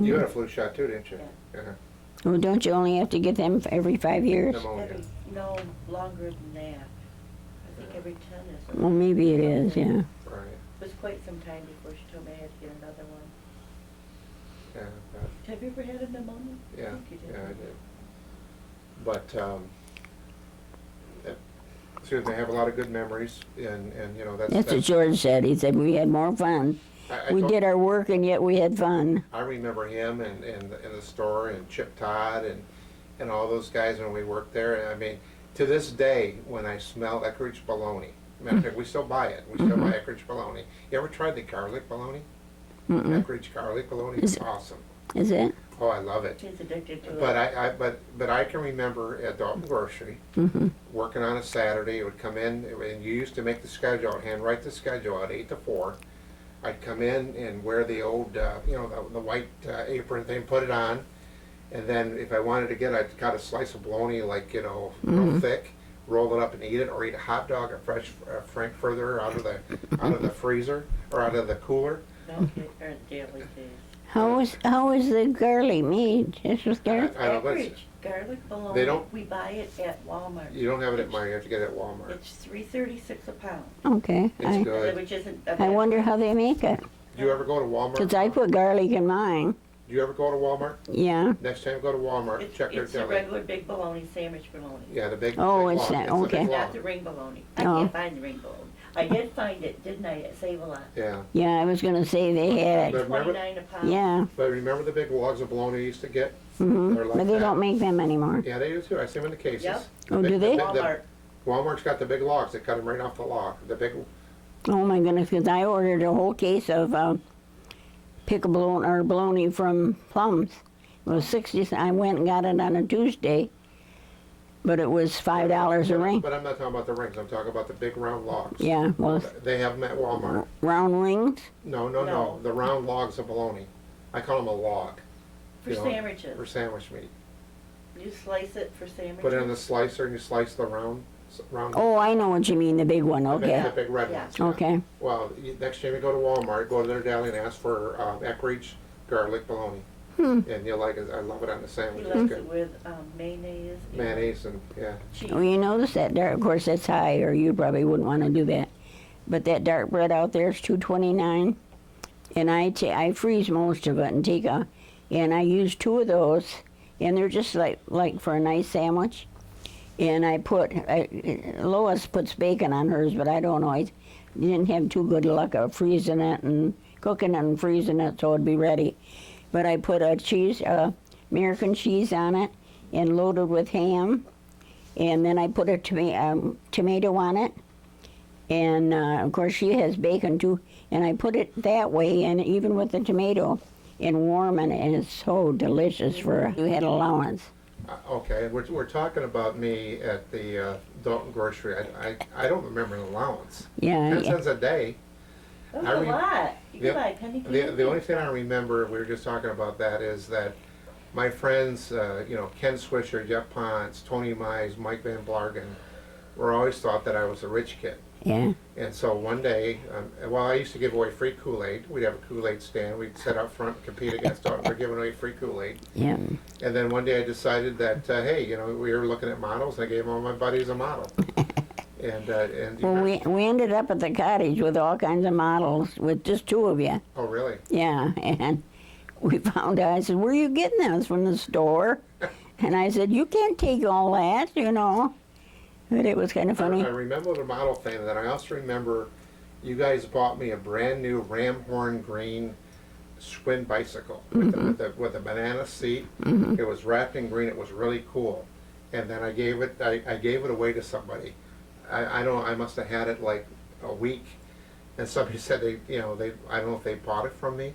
You had a flu shot too, didn't you? Yeah. Well, don't you only have to get them every 5 years? Pneumonia. No, longer than that. I think every 10 is. Well, maybe it is, yeah. Right. It was quite some time before she told me I had to get another one. Yeah. Have you ever had a pneumonia? Yeah. I think you did. Yeah, I did. But, excuse me, I have a lot of good memories, and That's what George said. He said we had more fun. We did our work and yet we had fun. I remember him and in the store and Chip Todd and all those guys when we worked there. And I mean, to this day, when I smell Eckrich bologna, matter of fact, we still buy it. We still buy Eckrich bologna. You ever tried the garlic bologna? Eckrich garlic bologna is awesome. Is it? Oh, I love it. She's addicted to it. But I can remember at Dalton Grocery, Mm-hmm. working on a Saturday, it would come in, and you used to make the schedule, handwrite the schedule out 8 to 4. I'd come in and wear the old, the white apron thing, put it on, and then if I wanted to I'd cut a slice of bologna, like, real thick, roll it up and eat it, or eat a hot dog, a fresh Frankfurter out of the freezer, or out of the cooler. Don't get her daily days. How is the garlic made? Just with garlic? I don't know, Average garlic bologna. They don't- We buy it at Walmart. you don't have it at mine, you have to get it at Walmart. It's $3.36 a pound, Okay. It's good. which isn't. a I bad wonder price. how they make it. Do you ever go to Walmart? Because I put garlic in mine. Do you ever go to Walmart? Yeah. Next time you go to Walmart, It's, check their it's a deli. regular big bologna, sandwich bologna. Yeah, the big. Oh, big it's log. that- the okay. big Not log. the ring bologna. I Oh. can't find the ring bologna. I did find it, didn't I, at Save-A-Lot? Yeah, Yeah, I was going to say they had But it. remember- $29 a pound. Yeah. but remember the big logs of bologna you used to get? Hmm. They're like But they that. don't make them anymore. Yeah, they do too. I see them in the cases. Yep. The Oh, big- do the they? big- the- Walmart. Walmart's got the big logs. They cut them right off the log. The big. Oh my goodness, because I ordered a whole case of pickled bologna from Plums. It was 60 cents. I went and got it on a Tuesday, but it was $5 a ring. But I'm not talking about the rings. I'm talking about the big round logs. Yeah, well, They have them at Walmart. round rings. No. No. The round logs of bologna. I call them a log. For you know, sandwiches. For sandwich meat. You slice it for sandwiches. Put it in the slicer and you slice the round. Oh, I know what you mean, the big one. the big- Okay. The big red Yeah. ones. yeah. Okay. Well, next time you go to Walmart, go to their deli and ask for Eckrich garlic bologna. Hmm. And you'll like it. I love it on the He sandwich. It's likes good. it with mayonnaise. and Mayonnaise and, yeah. cheese. Well, you notice that dark, of course that's high, or you probably wouldn't want to do that. But that dark bread out there is $2.29, and I freeze most of it and and I use 2 of those, and they're just like for a nice sandwich. And Lois puts bacon on hers, but I don't know. I didn't have too good luck of freezing it and cooking it and freezing it so it'd be ready. But I put American cheese on it and loaded with ham. And then I put a tomato on it. And of course she has bacon too. And I put it that way, and even with the tomato, and warming it, and it's so delicious for you had allowance. Okay, we're talking about me at the Dalton Grocery. I don't remember an allowance. Yeah, 10 yeah. cents a day. That was I a re- lot. You the- could buy a penny The only thing I remember, we were just talking about that, is that my friends, Ken Swisher, Jeff Ponce, Tony Mize, Mike Van Blargen, were always thought that I was a rich kid. Yeah. And so one day, I used to give away free Kool-Aid. We'd have a Kool-Aid stand. We'd sit up front, compete against Dalton for giving away free Kool-Aid. Yeah. And then one day I decided that, hey, we were looking at models, and I gave all my buddies a model. And Well, we ended up at the cottage with all kinds of models, with just 2 of you. oh, really? Yeah, and we found out, I said, where are you getting those, from the store? And I said, you can't take all that, But it was kind of funny. I remember the model thing, and then I also remember you guys bought me a brand new Ram Horn green Schwinn bicycle with a banana seat. It was wrapped in green. It was really cool. And then I gave it away to somebody. I must have had it like a week, and somebody said I don't know if they bought it from me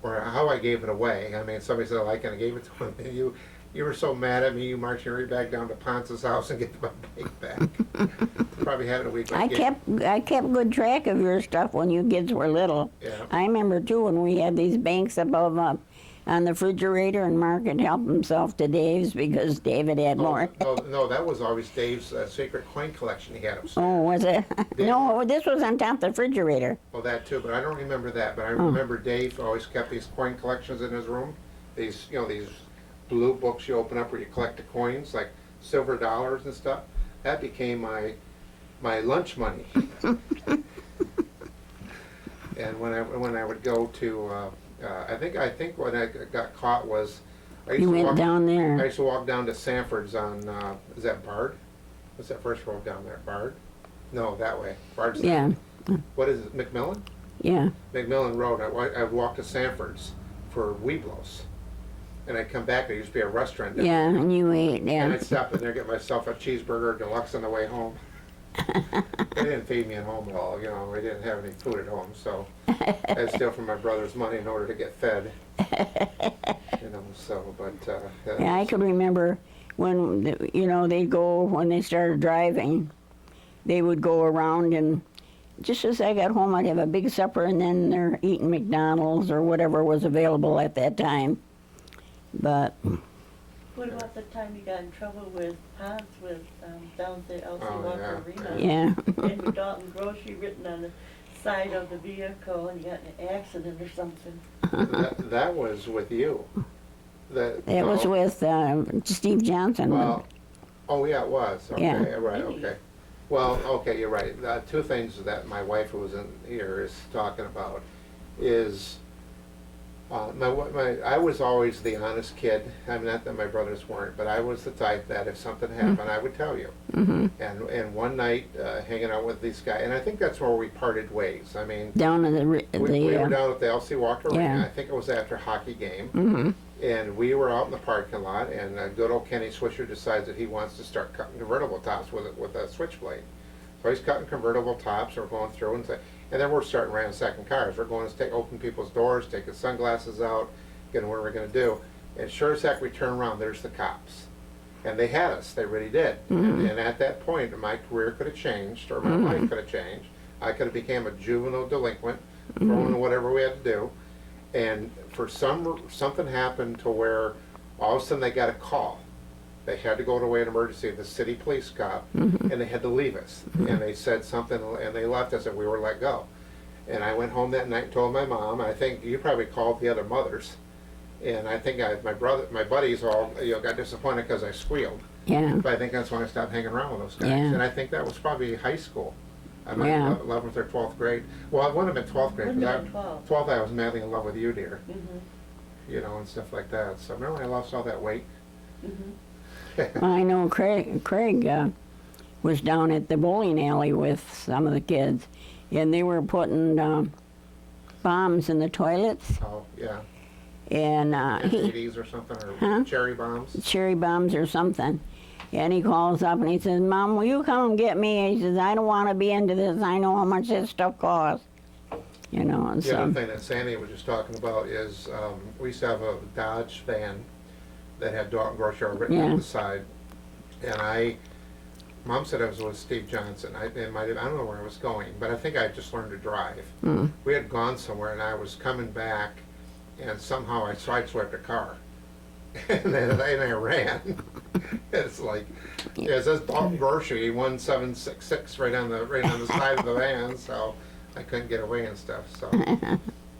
or how I gave it away. I mean, somebody said I like it, and I gave it to them. And you were so mad at me, you marched me right back down to Ponce's house and get my bike back. Probably had it a week. I kept good track of your stuff when you kids were little. Yeah. I remember too when we had these banks above on the refrigerator, and Mark had helped himself to Dave's because David had more. No, that was always Dave's secret coin collection he had upstairs. Oh, was it? No, this was on top of the refrigerator. Well, that too, but I don't remember that. But I remember Dave always kept these coin collections in his room. These blue books you open up where you collect the coins, like silver dollars and stuff. That became my lunch money. And when I would go to, I think when I got caught was I used You to went walk, down I there. used to walk down to Sanford's on is that Bard? What's that first road down there? Bard? No, that way. Bard's that Yeah, way. What is it? McMillan? yeah. McMillan Road. I'd walk to Sanford's for Weeblos. And I'd come back, there used to be a restaurant down Yeah, there. and you ate, And yeah. I'd stop in there, get myself a cheeseburger deluxe on the way home. They didn't feed me at home at all, you know, we didn't have any food at home, so I had to steal from my brother's money in order to get fed. You know, so, but, Yeah, I could remember when, you know, they'd go, when they started driving, they would go around and just as I got home, I'd have a big supper and then they're eating McDonald's or whatever was available at that time. But, What about the time you got in trouble with Hans with, down at the Elsie Oh, Walker yeah. Arena? yeah, Edward Dalton Grocery written on the side of the vehicle and you got in an accident or something. that was with you. it was no. with Steve Johnson. Well, oh, yeah, it was, okay, Yeah. right, Maybe. okay. Well, okay, you're right. Two things that my wife who was in here is talking about is, I was always the honest kid. I mean, not that my brothers weren't, but I was the type that if something happened, I would tell you. Hmm. And one night, hanging out with these guys, and I think that's where we parted ways. I mean, Down in we were down at the Elsie Walker Arena. Yeah. I think it was after a hockey game. Hmm. And we were out in the parking lot, and good old Kenny Swisher decides that he wants to start cutting convertible tops with a switchblade. So he's cutting convertible tops, and we're going through, and then we're starting ransacking cars. We're going to open people's doors, taking sunglasses out, getting what we're going to do. And sure as heck, we turn around, there's the cops. And they had us, they really did. And at that point, my career could have changed, or my life could have changed. I could have became a juvenile delinquent, thrown whatever we had to do. And for something happened to where all of a sudden they got a call. They had to go to an emergency, the city police cop, and they had to leave us. And they said something, and they left us, and we were let go. And I went home that night and told my mom. I think you probably called the other mothers. And I think my buddies all, you know, got disappointed because I squealed. Yeah. But I think that's when I stopped hanging around with those guys. Yeah. And I think that was probably high school. I might Yeah. 11th or 12th grade. Well, it wouldn't have been 12th grade. Wouldn't have 'Cause been 12. 12th, I was madly in love with you, dear. Mm-hmm. You know, and stuff like that. So remember when I lost all that weight? Mm-hmm. Well, I know Craig was down at the bowling alley with some of the kids, and they were putting bombs in the toilets, Oh, yeah. and he, 80s or something, or Huh? cherry bombs. cherry bombs or something. And he calls up and he says, "Mom, will you come and get me?" He says, "I don't want to be into this. I know how much this stuff costs." You know, and The other so thing that Sandy was just talking about is we used to have a Dodge van that had Dalton Grocery written Yeah. on the side. And Mom said I was with Steve Johnson. I don't know where I was going, but I think I just learned to drive. We had gone somewhere and I was coming back and somehow I sideswiped a car. And then I ran. It's like, yeah, it says Dalton Grocery 1766 right on the side of the van, so I couldn't get away and stuff, so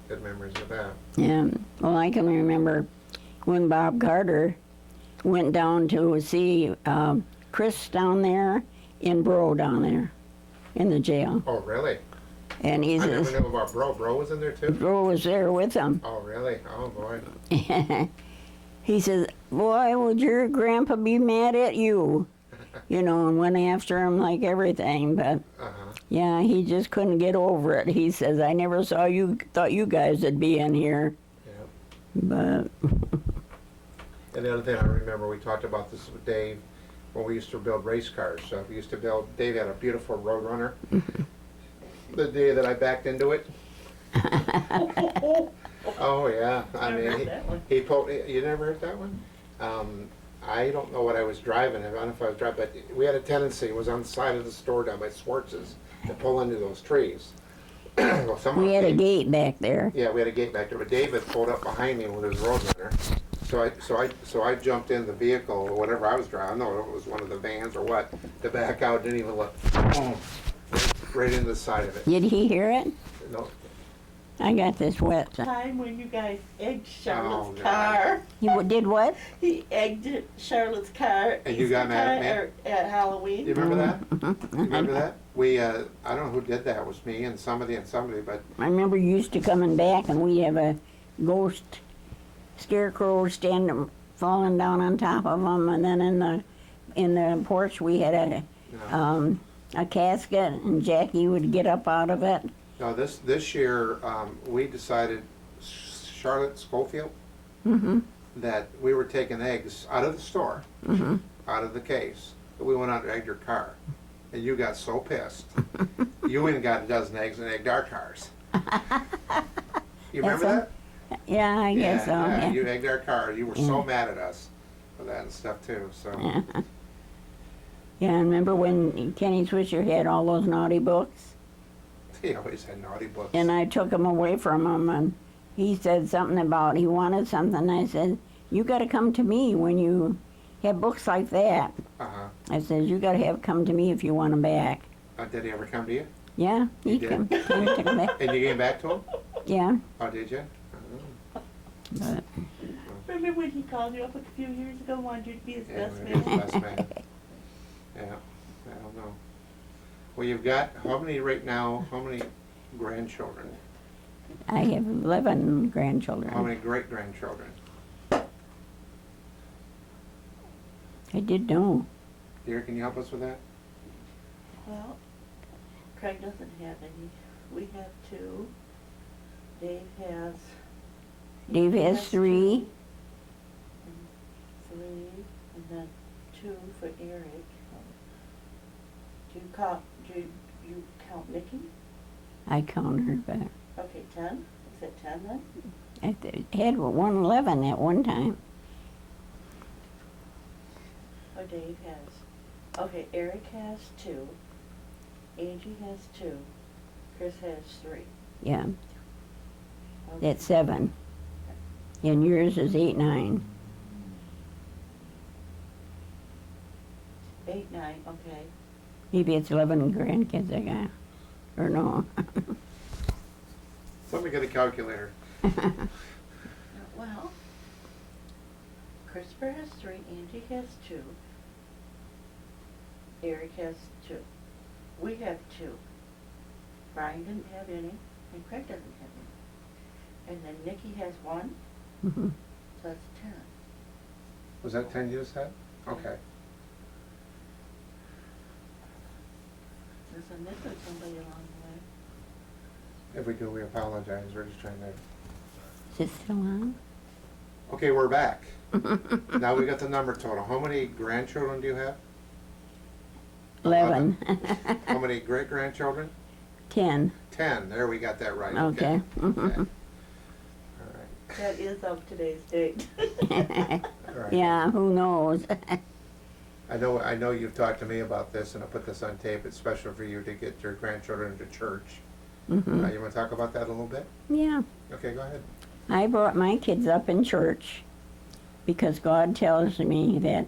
good memories of that. yeah. Well, I can remember when Bob Carter went down to see Chris down there in Bro down there in the jail, Oh, really? and he I never says knew about Bro. Bro was in there too? Bro was there with him. Oh, really? Oh, boy. He says, "Boy, would your grandpa be mad at you?" You know, and went after him like everything. But Uh-huh. yeah, he just couldn't get over it. He says, "I never thought you guys would be in here." Yeah. But And the other thing I remember, we talked about this with Dave, when we used to build race cars. So we used to Dave had a beautiful Roadrunner. The day that I backed into it. Oh, yeah. I Never mean, heard that one. you never heard that one? I don't know what I was driving. I don't know if I was driving, but we had a tendency, it was on the side of the store down by Swartz's, to pull into those trees. Well, someone we had a came- gate back there. Yeah, we had a gate back there, but David pulled up behind me with his Roadrunner. So I jumped in the vehicle or whatever I was driving. I don't know if it was one of the vans or what. To back out, didn't even look. Boom! Right into the side of it. Did he hear it? No, I got this wet. Time when you guys egged Charlotte's Oh, no. car. You did what? He egged Charlotte's car. And you got mad at me? At Halloween. you remember that? You remember that? We I don't know who did that. It was me and somebody, but I remember you used to coming back and we have a ghost scarecrow standing, falling down on top of them, and then in the porch we had a casket, and Jackie would get up out of it. no. This year we decided, Charlotte Schofield, that we were taking eggs out of the store, out of the case. We went out and egged her car. and you got so pissed. You went and got a dozen eggs and egged our cars. You remember That's that? Yeah, I guess so. Yeah, Yeah. you egged our car. You were so mad at us for that and stuff too. So Yeah, and remember when Kenny Swisher had all those naughty books? he always had naughty books. And I took them away from him, and he said something about he wanted something. I said, you got to come to me when you have books like that. Uh-huh. I said, you got to come to me if you want them back. Did he ever come to you? Yeah, He he did? came to come back. And you gave back to him? Yeah, Oh, did you? but Remember when he called you up a few years ago, wanted you to be his Yeah, best maybe his man? best man. Yeah, I don't know. Well, you've got, how many right now, how many grandchildren? I have 11 grandchildren. How many great-grandchildren? I did know. Dear, can you help us with that? Well, Craig doesn't have any. We have 2. Dave has. Dave has 3. And 3, and then 2 for Eric. Do you count Nikki? I count her, but Okay, 10. Is it 10 then? I had 111 at one time. Oh, Dave has. Okay, Eric has 2. Angie has 2. Chris has 3. Yeah, Okay. that's 7. And yours is 8, 9. 8, 9. Okay. Maybe it's 11 grandkids I got. Or no. Let me get a calculator. Well, Christopher has 3. Angie has 2. Eric has 2. We have 2. Brian didn't have any, and Craig doesn't have any. And then Nikki has 1, Mhm. so that's 10. Was that 10 you just had? Okay. There's a missing somebody along the way. If we do, we apologize. We're just trying to... Is it still on? Okay, we're back. Now we got the number total. How many grandchildren do you have? 11. How many great-grandchildren? 10. 10. There, we got that right. Okay. Okay. All right. That is of today's date. All right. Yeah, who knows? I know you've talked to me about this, and I put this on tape. It's special for you to get your grandchildren into church. Mhm. You want to talk about that a little bit? Yeah. Okay, go ahead. I brought my kids up in church because God tells me that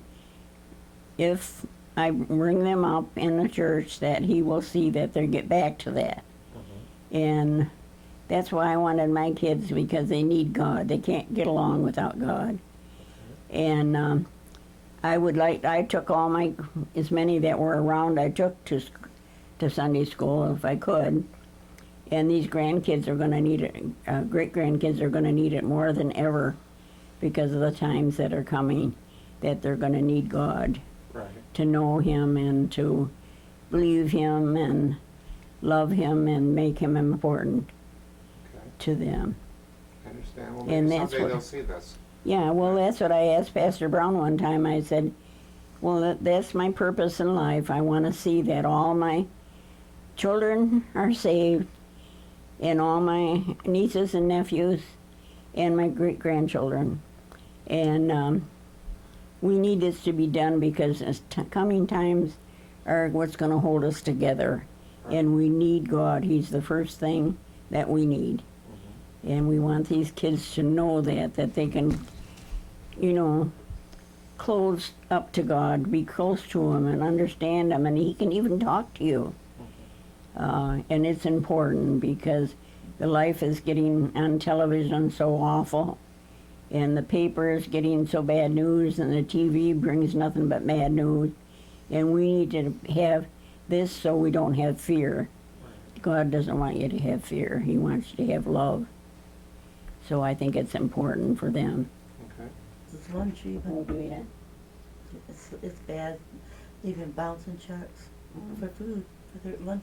if I bring them up in the church, that He will see that they get back to that. And that's why I wanted my kids, because they need God. They can't get along without God. And I took as many that were around, I took to Sunday school if I could. And these grandkids are going to need it, great-grandkids are going to need it more than ever because of the times that are coming, that they're going to need God, Right. to know Him and to believe Him and love Him and make Him important Okay. to them. I understand. Well, And maybe that's someday what- they'll see this. Yeah, well, that's what I asked Pastor Brown one time. I said, well, that's my purpose in life. I want to see that all my children are saved, and all my nieces and nephews, and my great-grandchildren. And we need this to be done because coming times are what's going to hold us together. And we need God. He's the first thing that we need. And we want these kids to know that they can, close up to God, be close to Him and understand Him, and He can even talk to you. And it's important because the life is getting on television so awful, and the paper is getting so bad news, and the TV brings nothing but bad news. And we need to have this so we don't have fear. God doesn't want you to have fear. He wants you to have love. So I think it's important for them. Okay. It's lunch even. do that. It's bad. Even bouncing checks for food for their lunch.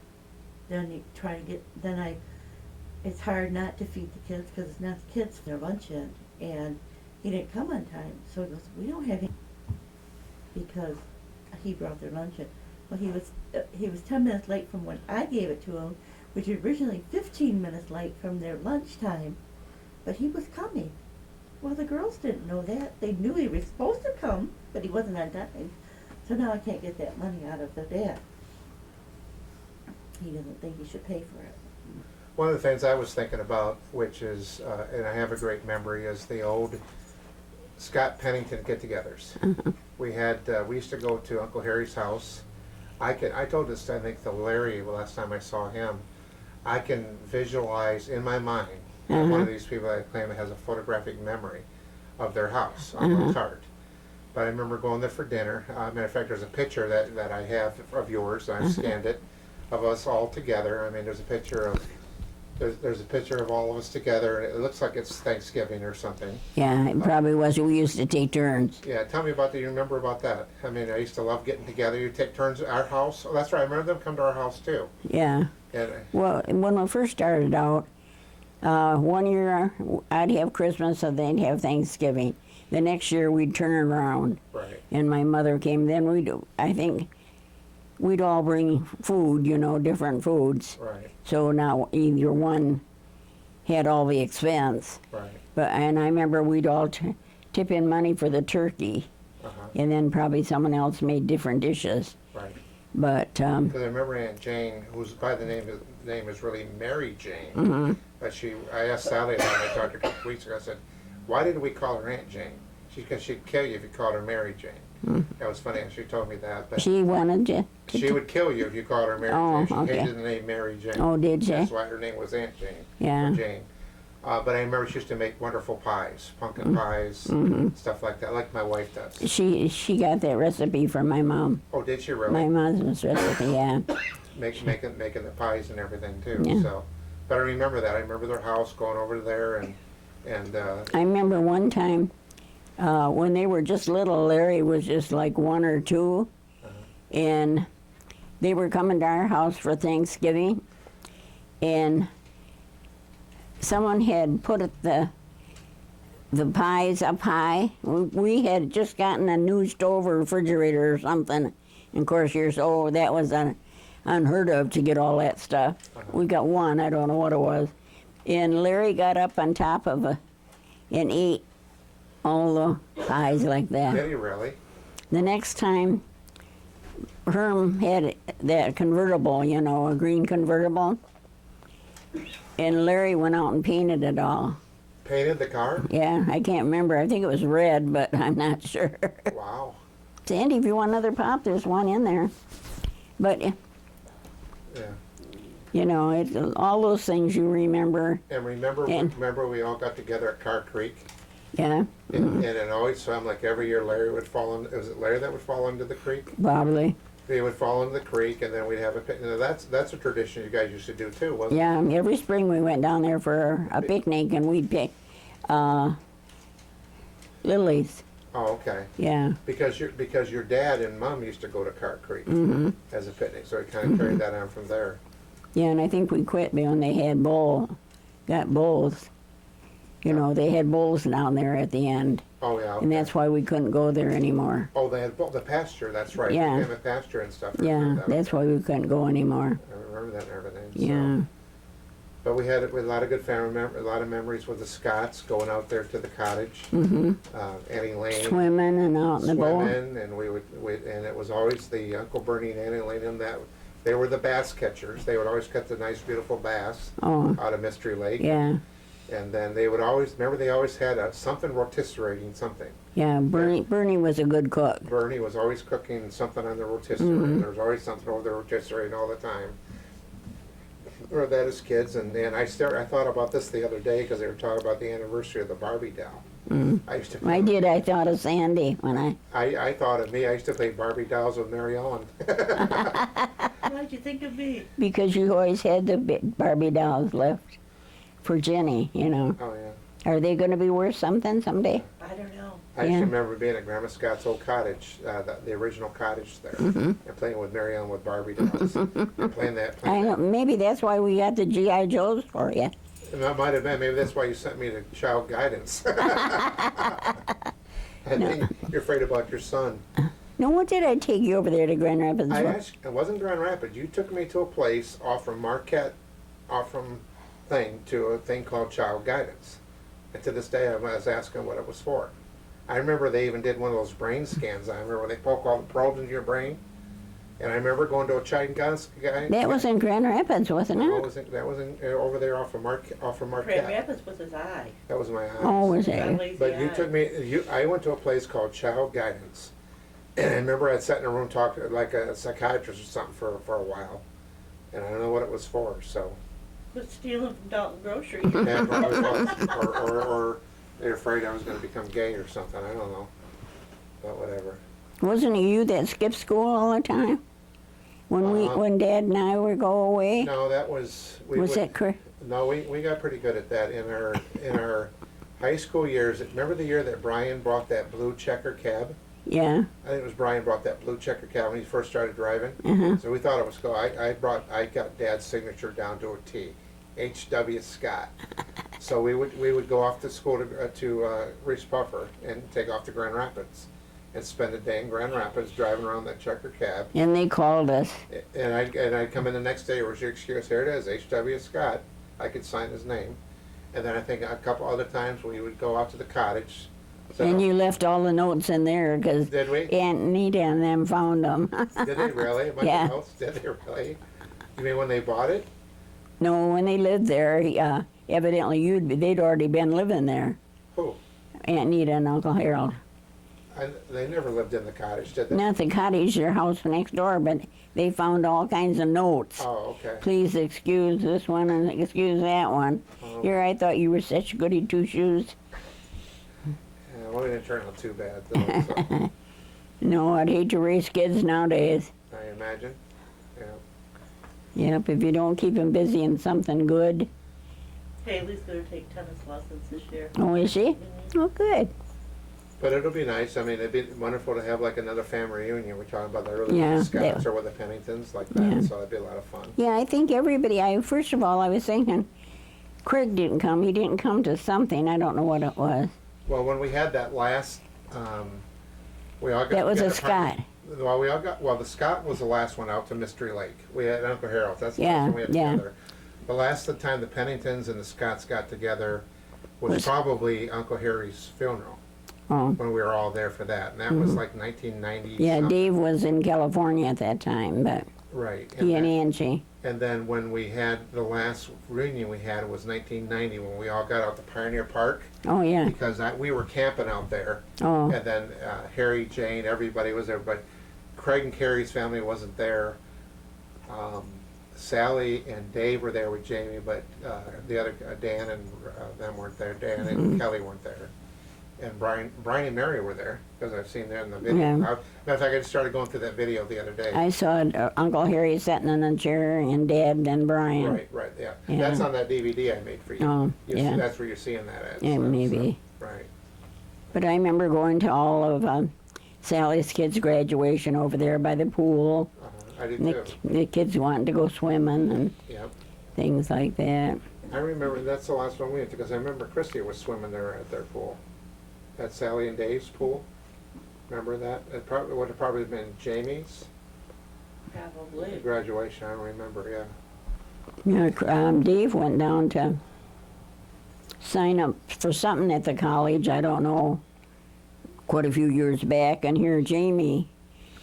Then you try to get. It's hard not to feed the kids because it's not the kids their lunch in, and he didn't come on time. So he goes, we don't have any because he brought their lunch in. Well, he was 10 minutes late from when I gave it to him, which was originally 15 minutes late from their lunchtime, but he was coming. Well, the girls didn't know that. They knew he was supposed to come, but he wasn't on time. So now I can't get that money out of the dad. He doesn't think he should pay for it. One of the things I was thinking about, which is, and I have a great memory, is the old Scott Pennington get-togethers. We used to go to Uncle Harry's house. I told this, I think, to Larry the last time I saw him. I can visualize in my mind one of these people I claim that has a photographic memory of their house on my cart. But I remember going there for dinner. Matter of fact, there's a picture that I have of yours. I scanned it, of us all together. I mean, there's a picture of there's a picture of all of us together, and it looks like it's Thanksgiving or something. Yeah, it probably was. We used to take turns. Yeah, tell me about that. You remember about that? I mean, I used to love getting together. You take turns at our house. Oh, that's right. I remember them come to our house too. Yeah. And Well, when we first started out, one year I'd have Christmas and they'd have Thanksgiving. The next year we'd turn around, right, and my mother came. Then I think we'd all bring food, different foods. right, So now either one had all the expense. right. And I remember we'd all tip in money for the turkey, and then probably someone else made different dishes. Right. But Because I remember Aunt Jane, who's by the name is really Mary Jane. But I asked Sally about it. I talked to her a couple weeks ago. I said, "Why did we call her Aunt Jane?" Because she'd kill you if you called her Mary Jane. That was funny. She told me that. But she wanted to. she would kill you if you called her Mary Oh, Jane. She okay. hated the name Mary Jane. Oh, did she? That's why her name was Aunt Jane. Yeah. Or Jane. But I remember she used to make wonderful pies, pumpkin pies, stuff like that, like my wife does. She got that recipe from my mom. Oh, did she really? My mom's recipe, yeah. Making the pies and everything too. Yeah. So, but I remember that. I remember their house, going over there, and I remember one time when they were just little. Larry was just like 1 or 2, and they were coming to our house for Thanksgiving, and someone had put the pies up high. We had just gotten a new stove or refrigerator or something, and of course that was unheard of to get all that stuff. We got one, I don't know what it was, and Larry got up on top of and ate all the pies like that. did he really? The next time, Herm had that convertible, a green convertible, and Larry went out and painted it all. Painted the car? Yeah, I can't remember. I think it was red, but I'm not sure. Wow. Sandy, if you want another pop, there's one in there. But, Yeah. it's all those things you remember. And remember we all got together at Car Creek? Yeah, And it always seemed like every year Larry would fall in. Was it Larry that would fall into the creek? probably. He would fall into the creek, and then we'd have a picnic. Now that's a tradition you guys used to do too, wasn't it? Yeah, every spring we went down there for a picnic, and we'd pick lilies. Oh, okay. Yeah. Because your dad and mom used to go to Car Creek as a picnic, so he kind of carried that on from there. Yeah, and I think we quit when they had got bulls. They had bulls down there at the end, Oh yeah. Okay. and that's why we couldn't go there anymore. Oh, they had the pasture. That's right. Yeah. They had a pasture and stuff. I Yeah, remember that. that's why we couldn't go anymore. I remember that and everything. Yeah. So. But we had a lot of good family, a lot of memories with the Scotts going out there to the cottage, Annie Lane, Swimming and out in the boat. swimming, and and it was always the Uncle Bernie and Annie Lane, and that they were the bass catchers. They would always catch the nice, beautiful bass Oh, out of Mystery Lake, yeah. and then they would always they always had something rotisserating something. Yeah, Bernie was a good cook. Bernie was always cooking something on the rotisserie. There was always something over the rotisserie all the time. Or that as kids, and I thought about this the other day because they were talking about the anniversary of the Barbie doll. I used to. I thought of Sandy when I thought of me. I used to play Barbie dolls with Mary Ellen. Why'd you think of me? because you always had the Barbie dolls left for Jenny, Oh yeah. Are they going to be worth something someday? I don't know. I used Yeah. to remember being at Grandma Scott's old cottage, the original cottage there, and playing with Mary Ellen with Barbie dolls, and playing that. I know, maybe that's why we got the G.I. Joes for you. And that might have been. Maybe that's why you sent me to child guidance. I think you're afraid about your son. No, what did I take you over there to Grand Rapids I for? asked, it wasn't Grand Rapids. You took me to a place off from Marquette, off from to a thing called Child Guidance. And to this day, I was asking what it was for. I remember they even did one of those brain scans. I remember they poke all the probes into your brain. And I remember going to a Child Guidance guy. That was in Grand Rapids, wasn't That it? was over there off from Grand Marquette. Rapids was his eye. That was my eyes. Oh, was Got a it? lazy But you eye. took me. I went to a place called Child Guidance, and I remember I'd sat in a room talking like a psychiatrist or something for a while, and I don't know what it was for. So, Was stealing from Dalton Grocery. yeah, probably was. Or they're afraid I was going to become gay or something. I don't know, but whatever. Wasn't it you that skipped school all the time? When Dad and I would go away? No, that was. Was it correct? No, we got pretty good at that in our high school years. Remember the year that Brian brought that blue checker cab? Yeah. I think it was Brian brought that blue checker cab when he first started driving. Uh-huh. So we thought it was cool. I got Dad's signature down to a T, H.W. Scott. So we would go off to school to Reese Puffer and take off to Grand Rapids, and spend a day in Grand Rapids driving around that checker cab. And they called us. And I'd come in the next day. Where's your excuse? Here it is, H.W. Scott. I could sign his name. And then I think a couple other times we would go out to the cottage. So- And you left all the notes in there because Did we? Aunt Nita and them found them. Did they really? A bunch Yeah. of notes? Did they really? You mean when they bought it? No, when they lived there, evidently they'd already been living there. Who? Aunt Nita and Uncle Harold. They never lived in the cottage, did they? Not the cottage, their house next door, but they found all kinds of notes. Oh, okay. Please excuse this one and excuse that one. Oh. Here, I thought you were such goody two shoes. Yeah, well, it didn't turn out too bad, though, so, No, I'd hate to raise kids nowadays. I imagine. Yeah. Yep, if you don't keep them busy in something good. Haley's gonna take tennis lessons this year. Oh, is she? Oh, good. But it'll be nice. I mean, it'd be wonderful to have like another family reunion. We're talking about the early Yeah, with the Scouts that- or with the Penningtons, like that. Yeah. So that'd be a lot of fun. Yeah, I think everybody, first of all, I was thinking, Craig didn't come. He didn't come to something. I don't know what it was. Well, when we had that last, we all got That was a together, Scott. Well, the Scott was the last one out to Mystery Lake. We had Uncle Harold. That's the Yeah, last one we had yeah. together. The last time the Penningtons and the Scotts got together was Was- probably Uncle Harry's funeral, Oh, when we were all there for that. And that was like 1990. yeah, something. Dave was in California at that time, but Right. he and then, Angie. and then when we had the last reunion we had was 1990 when we all got out to Pioneer Park Oh, yeah. because we were camping out there. Oh, And then Harry, Jane, everybody was there, but Craig and Carrie's family wasn't there. Sally and Dave were there with Jamie, but the other Dan and them weren't there. Dan and Kelly weren't there, and Brian and Mary were there because I've seen them in the video. Yeah. Matter of fact, I just started going through that video the other day. I saw Uncle Harry sitting in a chair and Dad and Brian. Right, yeah. Yeah. That's on that DVD I made for you. Oh, yeah. That's where you're seeing that at. Yeah, maybe. Right. But I remember going to all of Sally's kids' graduation over there by the pool. I did And too. the kids wanting to go swimming and Yep. things like that. I remember that's the last one we went to because I remember Christy was swimming there at their pool, at Sally and Dave's pool. Remember that? It probably would have probably been Jamie's Probably. graduation. I don't remember. Yeah. You know, Dave went down to sign up for something at the college, I don't know, quite a few years back, and here Jamie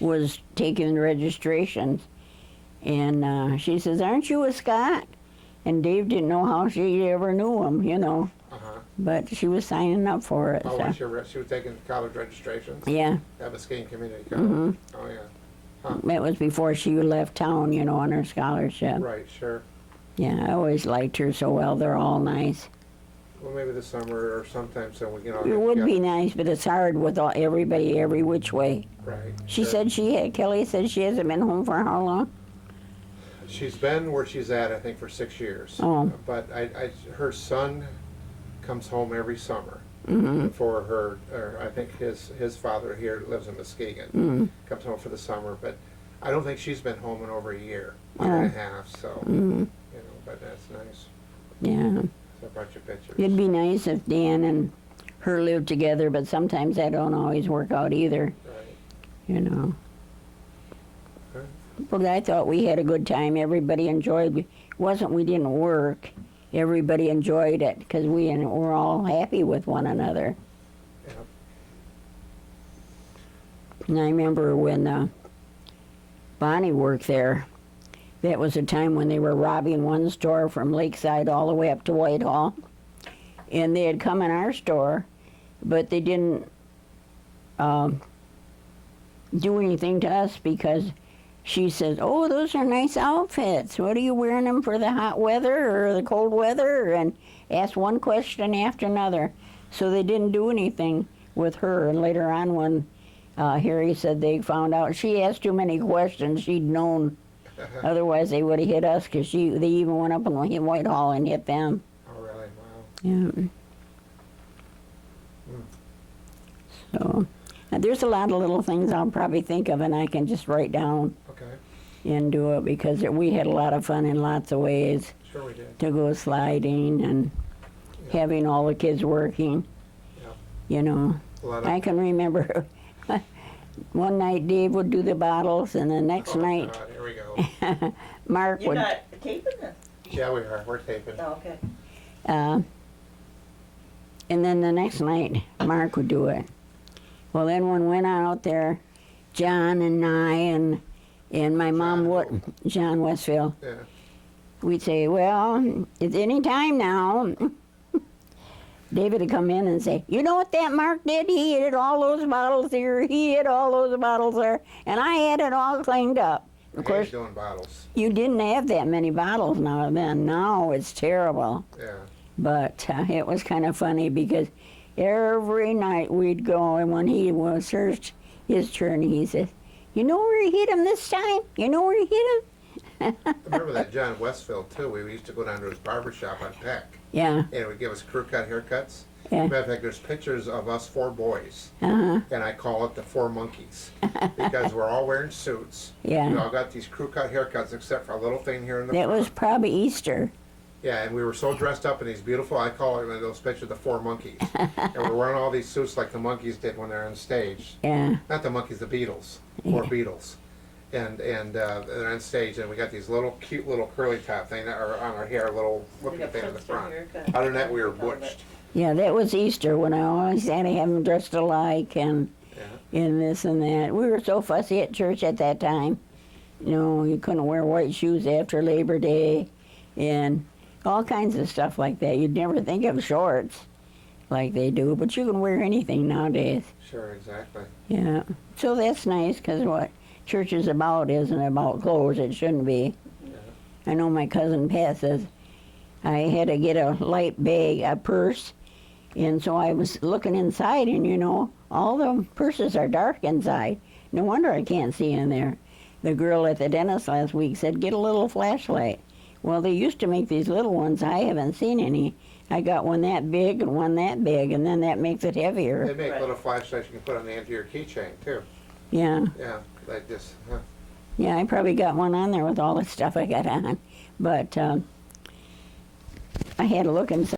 was taking registrations. And she says, "Aren't you a Scott?" And Dave didn't know how she ever knew him, you know, Uh-huh. but she was signing up for it. Oh, so. when she was taking college registrations. Yeah, At Muscatine Community College. Oh yeah. that was before she left town, you know, on her scholarship. Right. Sure. Yeah, I always liked her so well. They're all nice. Well, maybe this summer or sometime soon we can all It get would be together. nice, but it's hard with everybody every which way. Right. She sure. said Kelly said she hasn't been home for how long? She's been where she's at, I think, for 6 years. Oh. But her son comes home every summer Mm-hmm. for her, or I think his father here lives in Muskegon. Mm-hmm. Comes home for the summer, but I don't think she's been home in over a year Oh. and a half, so, Mm-hmm. you know, but that's nice. Yeah. So a bunch of pictures. It'd be nice if Dan and her lived together, but sometimes that don't always work out either. Right. you know. Okay. But I thought we had a good time. Everybody enjoyed. It wasn't we didn't work. Everybody enjoyed it because we were all happy with one another. Yeah. And I remember when Bonnie worked there, that was a time when they were robbing one store from Lakeside all the way up to Whitehall. And they had come in our store, but they didn't do anything to us because she says, "Oh, those are nice outfits. What are you wearing them for the hot weather or the cold weather?" And asked one question after another. So they didn't do anything with her. And later on when Harry said they found out she asked too many questions, she'd known. Otherwise they would have hit us because they even went up and hit Whitehall and hit them. Oh, really? Wow. Yeah. So there's a lot of little things I'll probably think of and I can just write down Okay. and do it because we had a lot of fun in lots of ways Sure we did. to go sliding and Yeah. having all the kids working. Yeah. You know, A lot of, I can remember one night Dave would do the bottles and the next oh, night God, here we go. Mark You're would. not taping this? Yeah, we are. We're taping. Oh, okay. And then the next night, Mark would do it. Well, then when we went out there, John and I and my mom would, John Westfield, Yeah. we'd say, "Well, it's any time now." David would come in and say, "You know what that Mark did? He hid all those bottles here. He hid all those bottles there, and I had it all cleaned up." Of He's course, doing bottles. you didn't have that many bottles now then. Now it's terrible. Yeah. But it was kind of funny because every night we'd go, and when he was searched his turn, he says, "You know where he hit him this time? You know where he hit him?" I remember that John Westfield, too. We used to go down to his barber shop on Peck, Yeah, and he would give us crew cut haircuts. yeah, Matter of fact, there's pictures of us 4 boys, uh-huh, and I call it the 4 monkeys because we're all wearing suits. We yeah. all got these crew cut haircuts except for a little thing here in the That front. was probably Easter. Yeah, and we were so dressed up in these beautiful, I call it in those pictures the 4 monkeys. And we're wearing all these suits like the monkeys did when they're on stage. Yeah, Not the monkeys, the Beatles. 4 Beatles. And they're on stage, and we got these little cute little curly top thing that are on our hair, little looking Like a thing in the Princeton front. haircut. Other than that, we were Call it. butched. yeah, that was Easter when I always had to have them dressed alike and Yeah. this and that. We were so fussy at church at that time. You know, you couldn't wear white shoes after Labor Day and all kinds of stuff like that. You'd never think of shorts like they do, but you can wear anything nowadays. Sure, exactly. Yeah. So that's nice because what church is about isn't about clothes. It shouldn't be. Yeah. I know my cousin Pat says I had to get a light bag, a purse, and so I was looking inside, and you know, all the purses are dark inside. No wonder I can't see in there. The girl at the dentist last week said, "Get a little flashlight." Well, they used to make these little ones. I haven't seen any. I got one that big and one that big, and then that makes it heavier. They make Right. little flashlights you can put on the end of your keychain, too. Yeah. Yeah, like this. Huh. Yeah, I probably got one on there with all the stuff I got on. But I had to look inside.